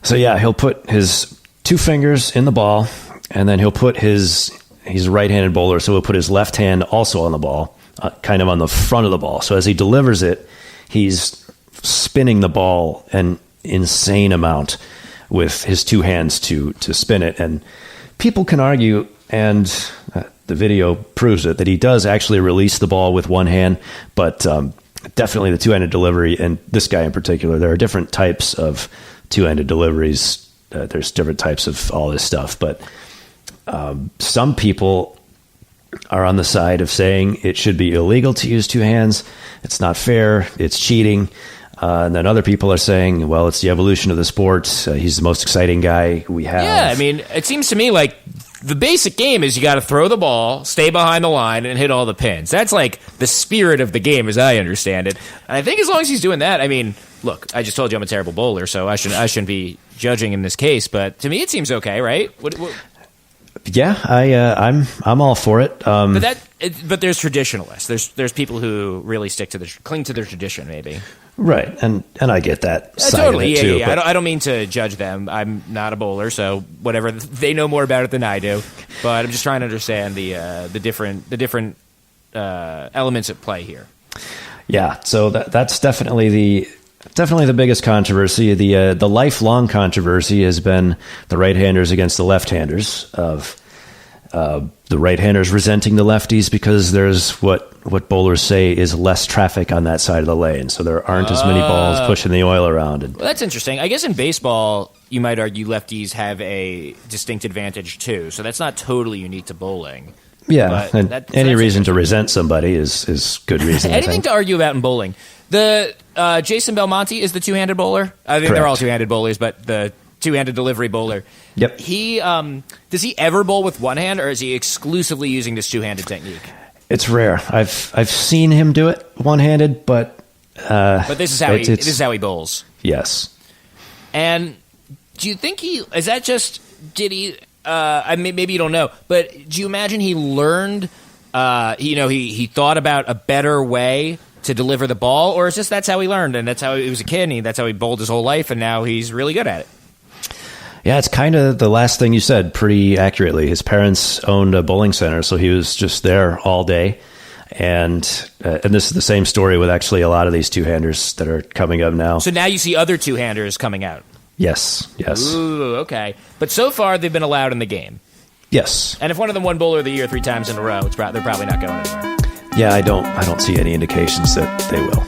Speaker 3: So yeah, he'll put his 2 fingers in the ball, and then he'll put he's a right-handed bowler, so he'll put his left hand also on the ball, kind of on the front of the ball. So as he delivers it, he's spinning the ball an insane amount with his 2 hands to spin it. And people can argue, and the video proves it, that he does actually release the ball with 1 hand, but definitely the 2-handed delivery, and this guy in particular, there are different types of 2-handed deliveries. There's different types of all this stuff, but some people are on the side of saying it should be illegal to use 2 hands. It's not fair. It's cheating. And then other people are saying, well, it's the evolution of the sport. He's the most exciting guy we have.
Speaker 2: Yeah, I mean, it seems to me like the basic game is you got to throw the ball, stay behind the line, and hit all the pins. That's like the spirit of the game as I understand it. And I think as long as he's doing that, I mean, look, I just told you I'm a terrible bowler, so I shouldn't be judging in this case. But to me, it seems okay, right? What?
Speaker 3: Yeah, I'm all for it.
Speaker 2: But there's traditionalists. There's people who really cling to their tradition, maybe.
Speaker 3: Right, and I get that side
Speaker 2: totally.
Speaker 3: of it too.
Speaker 2: Yeah. I don't mean to judge them. I'm not a bowler, so whatever. They know more about it than I do. But I'm just trying to understand the different elements at play here.
Speaker 3: Yeah, so that's definitely the biggest controversy. The lifelong controversy has been the right-handers against the left-handers, of the right-handers resenting the lefties because there's what bowlers say is less traffic on that side of the lane, so there aren't as many balls pushing the oil around.
Speaker 2: Well, that's interesting. I guess in baseball, you might argue lefties have a distinct advantage too, so that's not totally unique to bowling.
Speaker 3: Yeah, and any reason to resent somebody is good reason.
Speaker 2: Anything to argue about in bowling. The Jason Belmonte is the 2-handed bowler. I think they're all 2-handed bowlers, but the 2-handed delivery bowler.
Speaker 3: Yep.
Speaker 2: He does he ever bowl with 1 hand, or is he exclusively using this 2-handed technique?
Speaker 3: It's rare. I've seen him do it 1-handed, but
Speaker 2: this is how he bowls. Yes. And do you think did he? I mean, maybe you don't know, but do you imagine he learned? He thought about a better way to deliver the ball, or is that's how he learned, and that's how he was a kid, and that's how he bowled his whole life, and now he's really good at it?
Speaker 3: Yeah, it's kind of the last thing you said pretty accurately. His parents owned a bowling center, so he was just there all day. And this is the same story with actually a lot of these 2-handers that are coming up now.
Speaker 2: So now you see other 2-handers coming out.
Speaker 3: Yes.
Speaker 2: Ooh, okay. But so far, they've been allowed in the game.
Speaker 3: Yes.
Speaker 2: And if one of them won Bowler of the Year 3 times in a row, they're probably not going anywhere.
Speaker 3: Yeah, I don't see any indications that they will.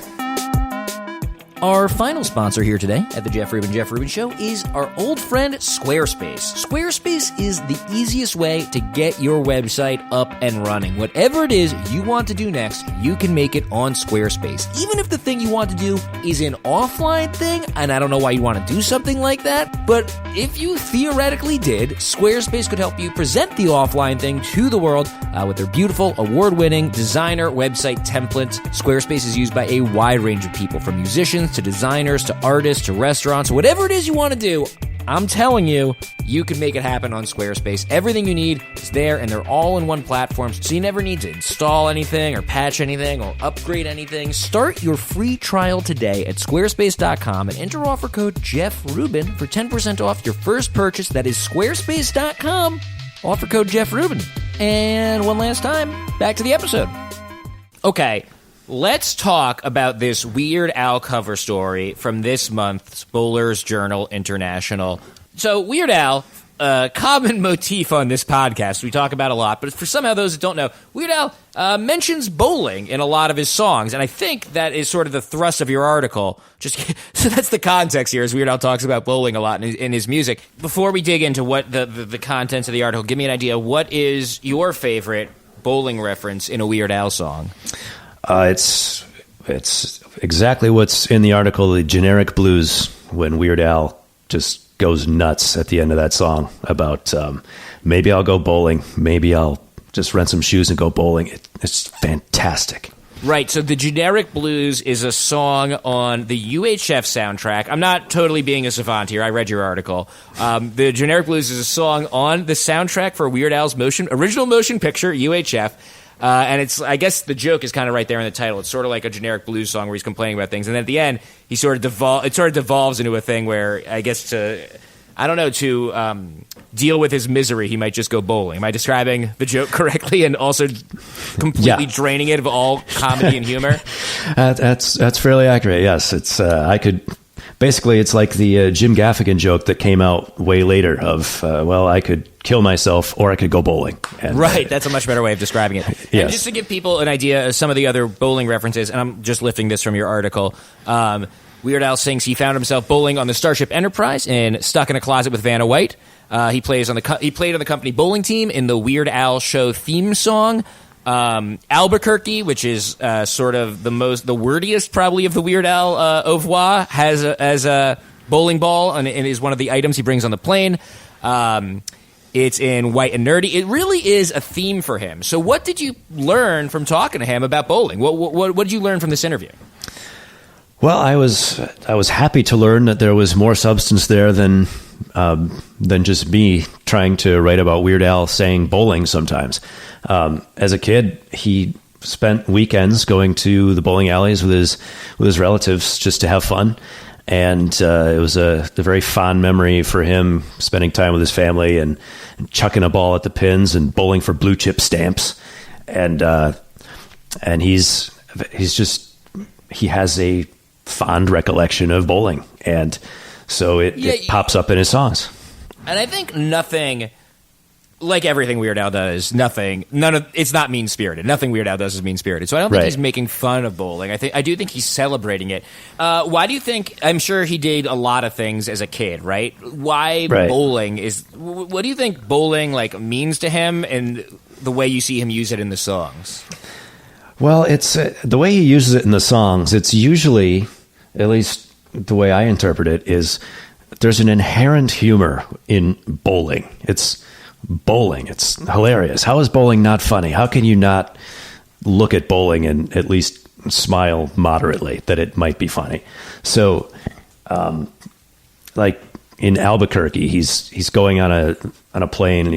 Speaker 2: Our final sponsor here today at the Jef Rubin Show is our old friend Squarespace. Squarespace is the easiest way to get your website up and running. Whatever it is you want to do next, you can make it on Squarespace. Even if the thing you want to do is an offline thing, and I don't know why you want to do something like that, but if you theoretically did, Squarespace could help you present the offline thing to the world with their beautiful, award-winning designer website templates. Squarespace is used by a wide range of people, from musicians to designers to artists to restaurants. Whatever it is you want to do, I'm telling you, you can make it happen on Squarespace. Everything you need is there, and they're all in one platform, so you never need to install anything or patch anything or upgrade anything. Start your free trial today at squarespace.com and enter offer code JeffRubin for 10% off your first purchase. That is squarespace.com, offer code JeffRubin. And one last time, back to the episode. Okay, let's talk about this Weird Al cover story from this month's Bowler's Journal International. So Weird Al, common motif on this podcast we talk about a lot, but for somehow those that don't know, Weird Al mentions bowling in a lot of his songs, and I think that is sort of the thrust of your article. So that's the context here, is Weird Al talks about bowling a lot in his music. Before we dig into what the contents of the article, give me an idea. What is your favorite bowling reference in a Weird Al song?
Speaker 3: It's exactly what's in the article, the generic blues, when Weird Al just goes nuts at the end of that song about maybe I'll go bowling, maybe I'll just rent some shoes and go bowling. It's fantastic.
Speaker 2: Right, so the generic blues is a song on the UHF soundtrack. I'm not totally being a savant here. I read your article. The generic blues is a song on the soundtrack for Weird Al's original motion picture, UHF. And it's, I guess the joke is kind of right there in the title. It's sort of like a generic blues song where he's complaining about things. And then at the end, it sort of devolves into a thing where, I guess to deal with his misery, he might just go bowling. Am I describing the joke correctly and also completely draining it of all comedy and humor?
Speaker 3: That's fairly accurate, yes. It's basically, it's like the Jim Gaffigan joke that came out way later of, I could kill myself or I could go bowling. And,
Speaker 2: right, that's a much better way of describing it.
Speaker 3: Yes.
Speaker 2: And just to give people an idea of some of the other bowling references, and I'm just lifting this from your article, Weird Al sings he found himself bowling on the Starship Enterprise and Stuck in a Closet with Vanna White. He played on the company bowling team in the Weird Al show theme song. Albuquerque, which is sort of the wordiest probably of the Weird Al au revoir, has a bowling ball and is one of the items he brings on the plane. It's in White and Nerdy. It really is a theme for him. So what did you learn from talking to him about bowling? What did you learn from this interview?
Speaker 3: Well, I was happy to learn that there was more substance there than just me trying to write about Weird Al saying bowling sometimes. As a kid, he spent weekends going to the bowling alleys with his relatives just to have fun. And it was a very fond memory for him, spending time with his family and chucking a ball at the pins and bowling for blue chip stamps. And he has a fond recollection of bowling, and so it pops up in his songs.
Speaker 2: And I think nothing, like everything Weird Al does, it's not mean-spirited. Nothing Weird Al does is mean-spirited. So I don't think he's making fun of bowling. I do think he's celebrating it. Why do you think, I'm sure he did a lot of things as a kid, right? Why bowling what do you think bowling means to him and the way you see him use it in the songs?
Speaker 3: Well, it's the way he uses it in the songs, it's usually, at least the way I interpret it, is there's an inherent humor in bowling. It's bowling. It's hilarious. How is bowling not funny? How can you not look at bowling and at least smile moderately that it might be funny? So, like in Albuquerque, he's going on a plane, and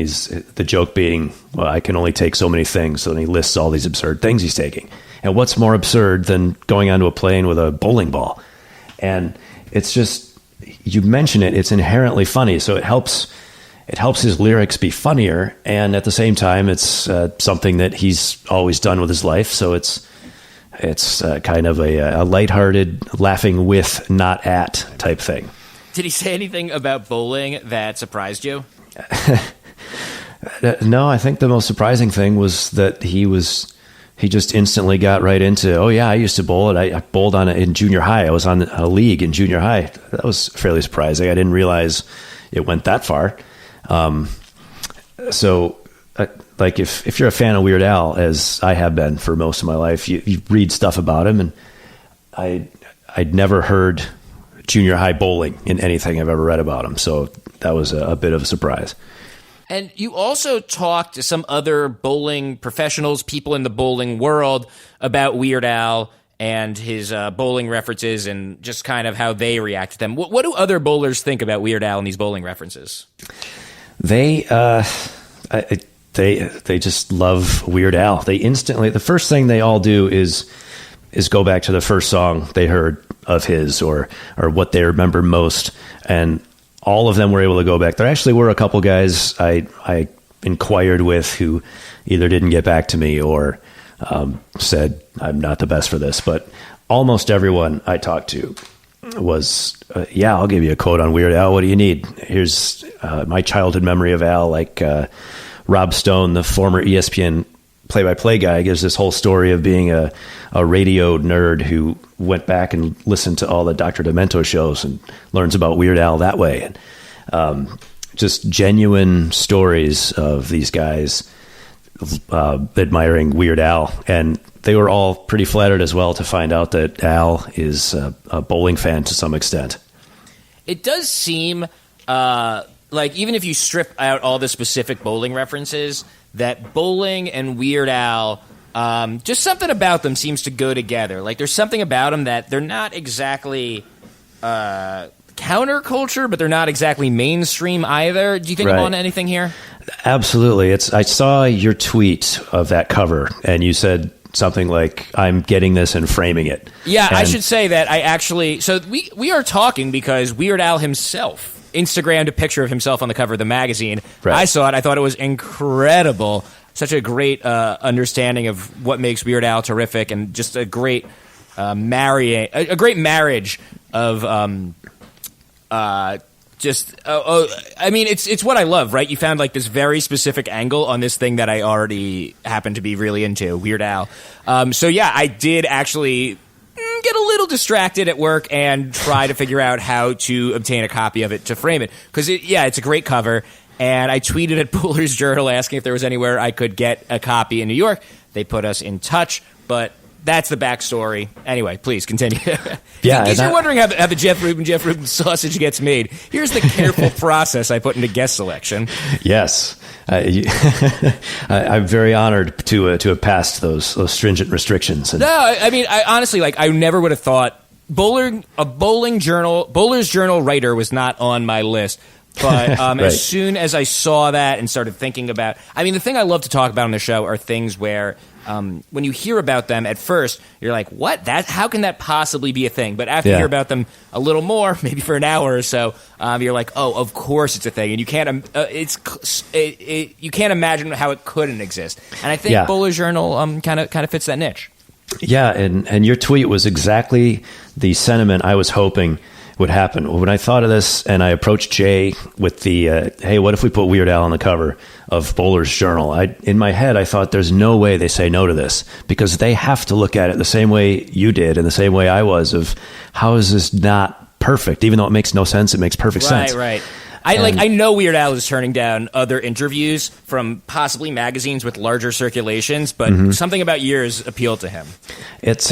Speaker 3: the joke being, well, I can only take so many things. So then he lists all these absurd things he's taking. And what's more absurd than going onto a plane with a bowling ball? And it's just, you mention it, it's inherently funny. So it helps his lyrics be funnier. And at the same time, it's something that he's always done with his life. So it's kind of a lighthearted, laughing with, not at type thing.
Speaker 2: Did he say anything about bowling that surprised you?
Speaker 3: No, I think the most surprising thing was that he just instantly got right into, oh yeah, I used to bowl, and I bowled in junior high. I was on a league in junior high. That was fairly surprising. I didn't realize it went that far. So if you're a fan of Weird Al, as I have been for most of my life, you read stuff about him, and I'd never heard junior high bowling in anything I've ever read about him. So that was a bit of a surprise.
Speaker 2: And you also talked to some other bowling professionals, people in the bowling world, about Weird Al and his bowling references and just kind of how they react to them. What do other bowlers think about Weird Al and these bowling references?
Speaker 3: They just love Weird Al. They instantly, the first thing they all do is go back to the first song they heard of his or what they remember most. And all of them were able to go back. There actually were a couple guys I inquired with who either didn't get back to me or said, I'm not the best for this. But almost everyone I talked to was, yeah, I'll give you a quote on Weird Al. What do you need? Here's my childhood memory of Al, like Rob Stone, the former ESPN play-by-play guy, gives this whole story of being a radio nerd who went back and listened to all the Dr. Demento shows and learns about Weird Al that way. And just genuine stories of these guys admiring Weird Al. And they were all pretty flattered as well to find out that Al is a bowling fan to some extent.
Speaker 2: It does seem like even if you strip out all the specific bowling references, that bowling and Weird Al, just something about them seems to go together. Like there's something about them that they're not exactly counterculture, but they're not exactly mainstream either. Do you think I'm on anything here? Absolutely.
Speaker 3: I saw your tweet of that cover, and you said something like, I'm getting this and framing it.
Speaker 2: Yeah, I should say that I actually... So we are talking because Weird Al himself Instagrammed a picture of himself on the cover of the magazine. Right. I saw it. I thought it was incredible. Such a great understanding of what makes Weird Al terrific, and just a great a great marriage of I mean, it's what I love, right? You found like this very specific angle on this thing that I already happen to be really into, Weird Al. So yeah, I did actually get a little distracted at work and try to figure out how to obtain a copy of it to frame it. Because, it's a great cover. And I tweeted at Bowler's Journal asking if there was anywhere I could get a copy in New York. They put us in touch, but that's the backstory. Anyway, please continue.
Speaker 3: Yeah,
Speaker 2: in case you're wondering how the Jef Rubin sausage gets made, here's the careful process I put into guest selection.
Speaker 3: Yes. I'm very honored to have passed those stringent restrictions.
Speaker 2: No, I mean, I honestly, I never would have thought Bowler's Journal writer was not on my list. But right. As soon as I saw that and started thinking about... I mean, the thing I love to talk about on the show are things where when you hear about them at first, you're like, what? How can that possibly be a thing? But after you hear about them a little more, maybe for an hour or so, you're like, oh, of course it's a thing. And you can't you can't imagine how it couldn't exist. And I think Bowler's Journal kind of fits that niche.
Speaker 3: Yeah, and your tweet was exactly the sentiment I was hoping would happen. When I thought of this and I approached Jay with the, hey, what if we put Weird Al on the cover of Bowler's Journal? In my head, I thought there's no way they say no to this, because they have to look at it the same way you did and the same way I was, of how is this not perfect? Even though it makes no sense, it makes perfect sense.
Speaker 2: Right. I know Weird Al is turning down other interviews from possibly magazines with larger circulations, but something about yours appealed to him.
Speaker 3: It's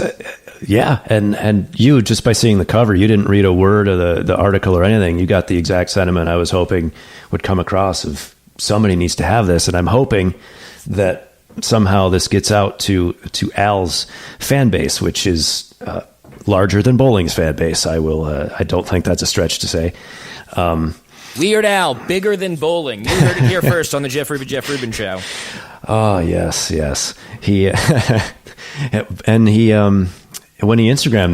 Speaker 3: and you, just by seeing the cover, you didn't read a word of the article or anything. You got the exact sentiment I was hoping would come across of somebody needs to have this, and I'm hoping that somehow this gets out to Al's fan base, which is larger than bowling's fan base. I don't think that's a stretch to say.
Speaker 2: Weird Al, bigger than bowling. You heard it here first on the Jef Rubin Show.
Speaker 3: Oh, yes. He and he when he Instagrammed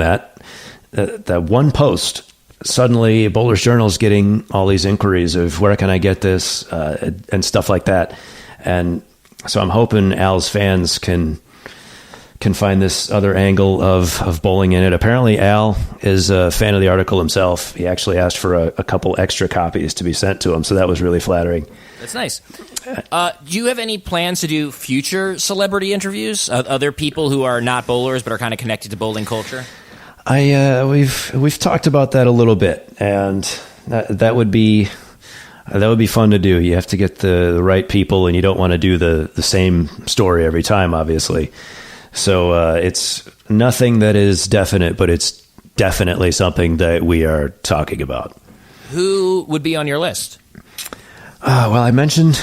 Speaker 3: that one post, suddenly Bowler's Journal is getting all these inquiries of where can I get this and stuff like that. And so I'm hoping Al's fans can find this other angle of bowling in it. Apparently, Al is a fan of the article himself. He actually asked for a couple extra copies to be sent to him, so that was really flattering.
Speaker 2: That's nice. Do you have any plans to do future celebrity interviews? Other people who are not bowlers but are kind of connected to bowling culture?
Speaker 3: We've talked about that a little bit, and that would be fun to do. You have to get the right people, and you don't want to do the same story every time, obviously. So it's nothing that is definite, but it's definitely something that we are talking about.
Speaker 2: Who would be on your list?
Speaker 3: Well, I mentioned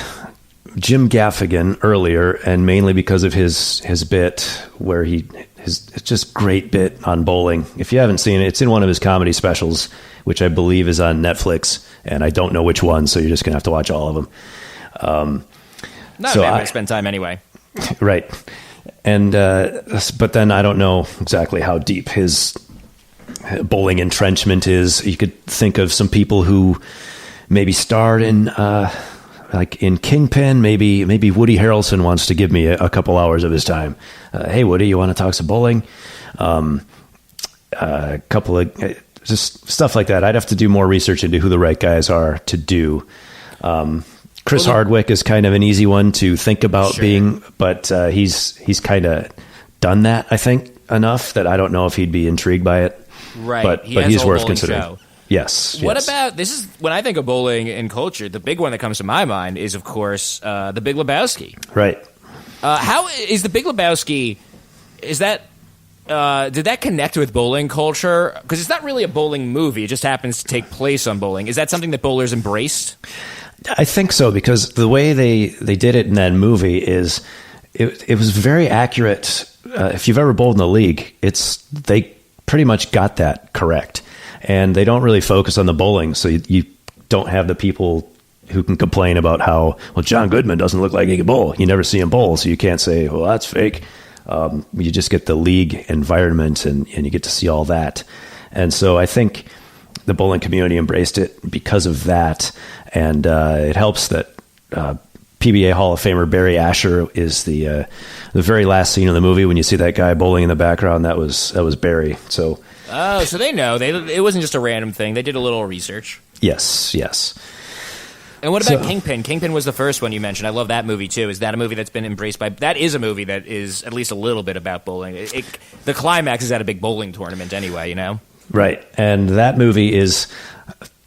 Speaker 3: Jim Gaffigan earlier, and mainly because of his bit where it's just great bit on bowling. If you haven't seen it, it's in one of his comedy specials, which I believe is on Netflix, and I don't know which one, so you're just going to have to watch all of them.
Speaker 2: Not a bad way to spend time anyway.
Speaker 3: Right. And but then I don't know exactly how deep his bowling entrenchment is. You could think of some people who maybe starred in like in Kingpin. Maybe Woody Harrelson wants to give me a couple hours of his time. Hey, Woody, you want to talk some bowling? A couple of just stuff like that. I'd have to do more research into who the right guys are to do. Chris Hardwick is kind of an easy one to think about being, but he's kind of done that, I think, enough that I don't know if he'd be intrigued by it.
Speaker 2: Right.
Speaker 3: But he's worth considering.
Speaker 2: Show.
Speaker 3: Yes.
Speaker 2: What about, this is, when I think of bowling and culture, the big one that comes to my mind is, of course, The Big Lebowski.
Speaker 3: Right.
Speaker 2: How is The Big Lebowski, is that, did that connect with bowling culture? Because it's not really a bowling movie. It just happens to take place on bowling. Is that something that bowlers embraced?
Speaker 3: I think so, because the way they did it in that movie is it was very accurate. If you've ever bowled in the league, they pretty much got that correct. And they don't really focus on the bowling, so you don't have the people who can complain about how, well, John Goodman doesn't look like he can bowl. You never see him bowl, so you can't say, well, that's fake. You just get the league environment, and you get to see all that. And so I think the bowling community embraced it because of that. And it helps that PBA Hall of Famer Barry Asher is the very last scene of the movie. When you see that guy bowling in the background, that was Barry. So
Speaker 2: so they know. It wasn't just a random thing. They did a little research.
Speaker 3: Yes.
Speaker 2: And what about Kingpin? Kingpin was the first one you mentioned. I love that movie, too. Is that a movie that's been embraced by... That is a movie that is at least a little bit about bowling. The climax is at a big bowling tournament anyway, you know?
Speaker 3: Right. And that movie is...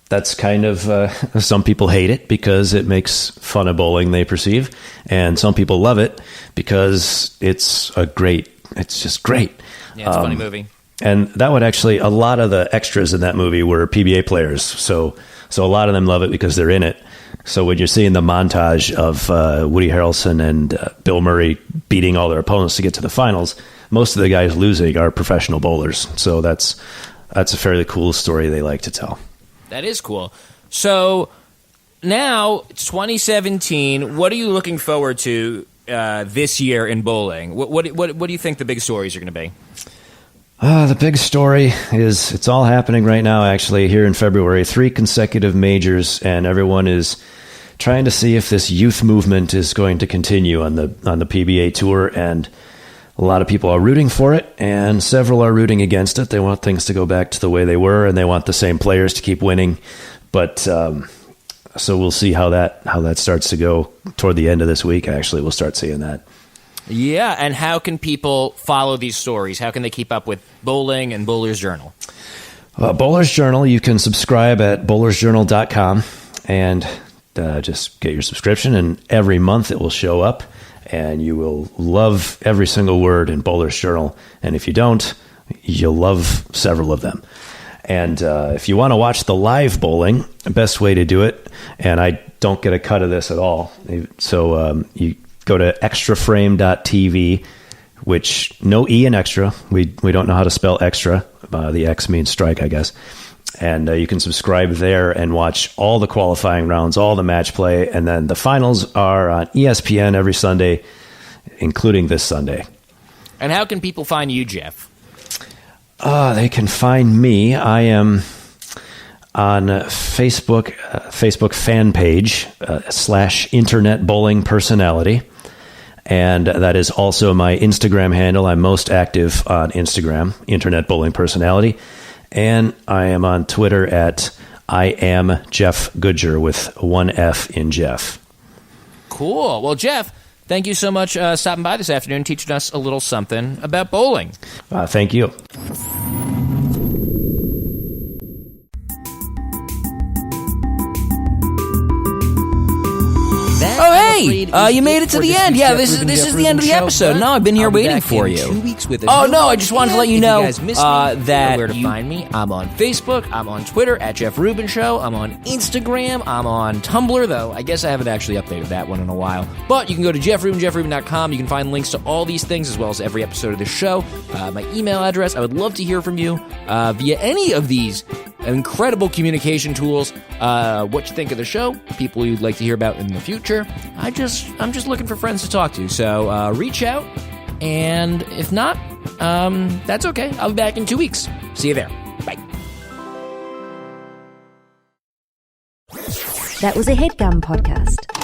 Speaker 3: That's kind of... some people hate it because it makes fun of bowling, they perceive. And some people love it because it's just great.
Speaker 2: Yeah, it's a funny movie.
Speaker 3: And that would actually... A lot of the extras in that movie were PBA players. So a lot of them love it because they're in it. So when you're seeing the montage of Woody Harrelson and Bill Murray beating all their opponents to get to the finals, most of the guys losing are professional bowlers. So that's a fairly cool story they like to tell.
Speaker 2: That is cool. So now it's 2017. What are you looking forward to this year in bowling? What do you think the big stories are going to be?
Speaker 3: The big story is it's all happening right now, actually, here in February. 3 consecutive majors, and everyone is trying to see if this youth movement is going to continue on the PBA Tour, and a lot of people are rooting for it, and several are rooting against it. They want things to go back to the way they were, and they want the same players to keep winning. But so we'll see how that starts to go toward the end of this week. Actually, we'll start seeing that.
Speaker 2: Yeah, and how can people follow these stories? How can they keep up with bowling and Bowler's Journal?
Speaker 3: Bowler's Journal, you can subscribe at bowlersjournal.com and just get your subscription, and every month it will show up, and you will love every single word in Bowler's Journal. And if you don't, you'll love several of them. And if you want to watch the live bowling, the best way to do it, and I don't get a cut of this at all, so you go to extraframe.tv, which no E in extra. We don't know how to spell extra. The X means strike, I guess. And you can subscribe there and watch all the qualifying rounds, all the match play. And then the finals are on ESPN every Sunday, including this Sunday.
Speaker 2: And how can people find you, Jeff?
Speaker 3: They can find me. I am on Facebook fan page / Internet Bowling Personality. And that is also my Instagram handle. I'm most active on Instagram, Internet Bowling Personality. And I am on Twitter at I am Jef Goodger with one F in Jeff.
Speaker 2: Cool. Well, Jeff, thank you so much stopping by this afternoon and teaching us a little something about bowling.
Speaker 3: Thank you.
Speaker 2: Hey, you made it to the end. Yeah, this is the end of the episode. No, I've been here waiting for you.
Speaker 4: 2 weeks with
Speaker 2: Oh, no, I just wanted to let you know
Speaker 4: If you guys missed me,
Speaker 2: that
Speaker 4: where to find me.
Speaker 2: I'm on Facebook, I'm on Twitter, at Jef Rubin Show, I'm on Instagram, I'm on Tumblr, though I guess I haven't actually updated that one in a while. But you can go to jeffrubin.com. You can find links to all these things, as well as every episode of the show. My email address. I would love to hear from you via any of these incredible communication tools. What you think of the show, people you'd like to hear about in the future. I'm just looking for friends to talk to, so reach out, and if not, that's okay. I'll be back in 2 weeks. See you there. Bye.
Speaker 1: That was a HeadGum podcast.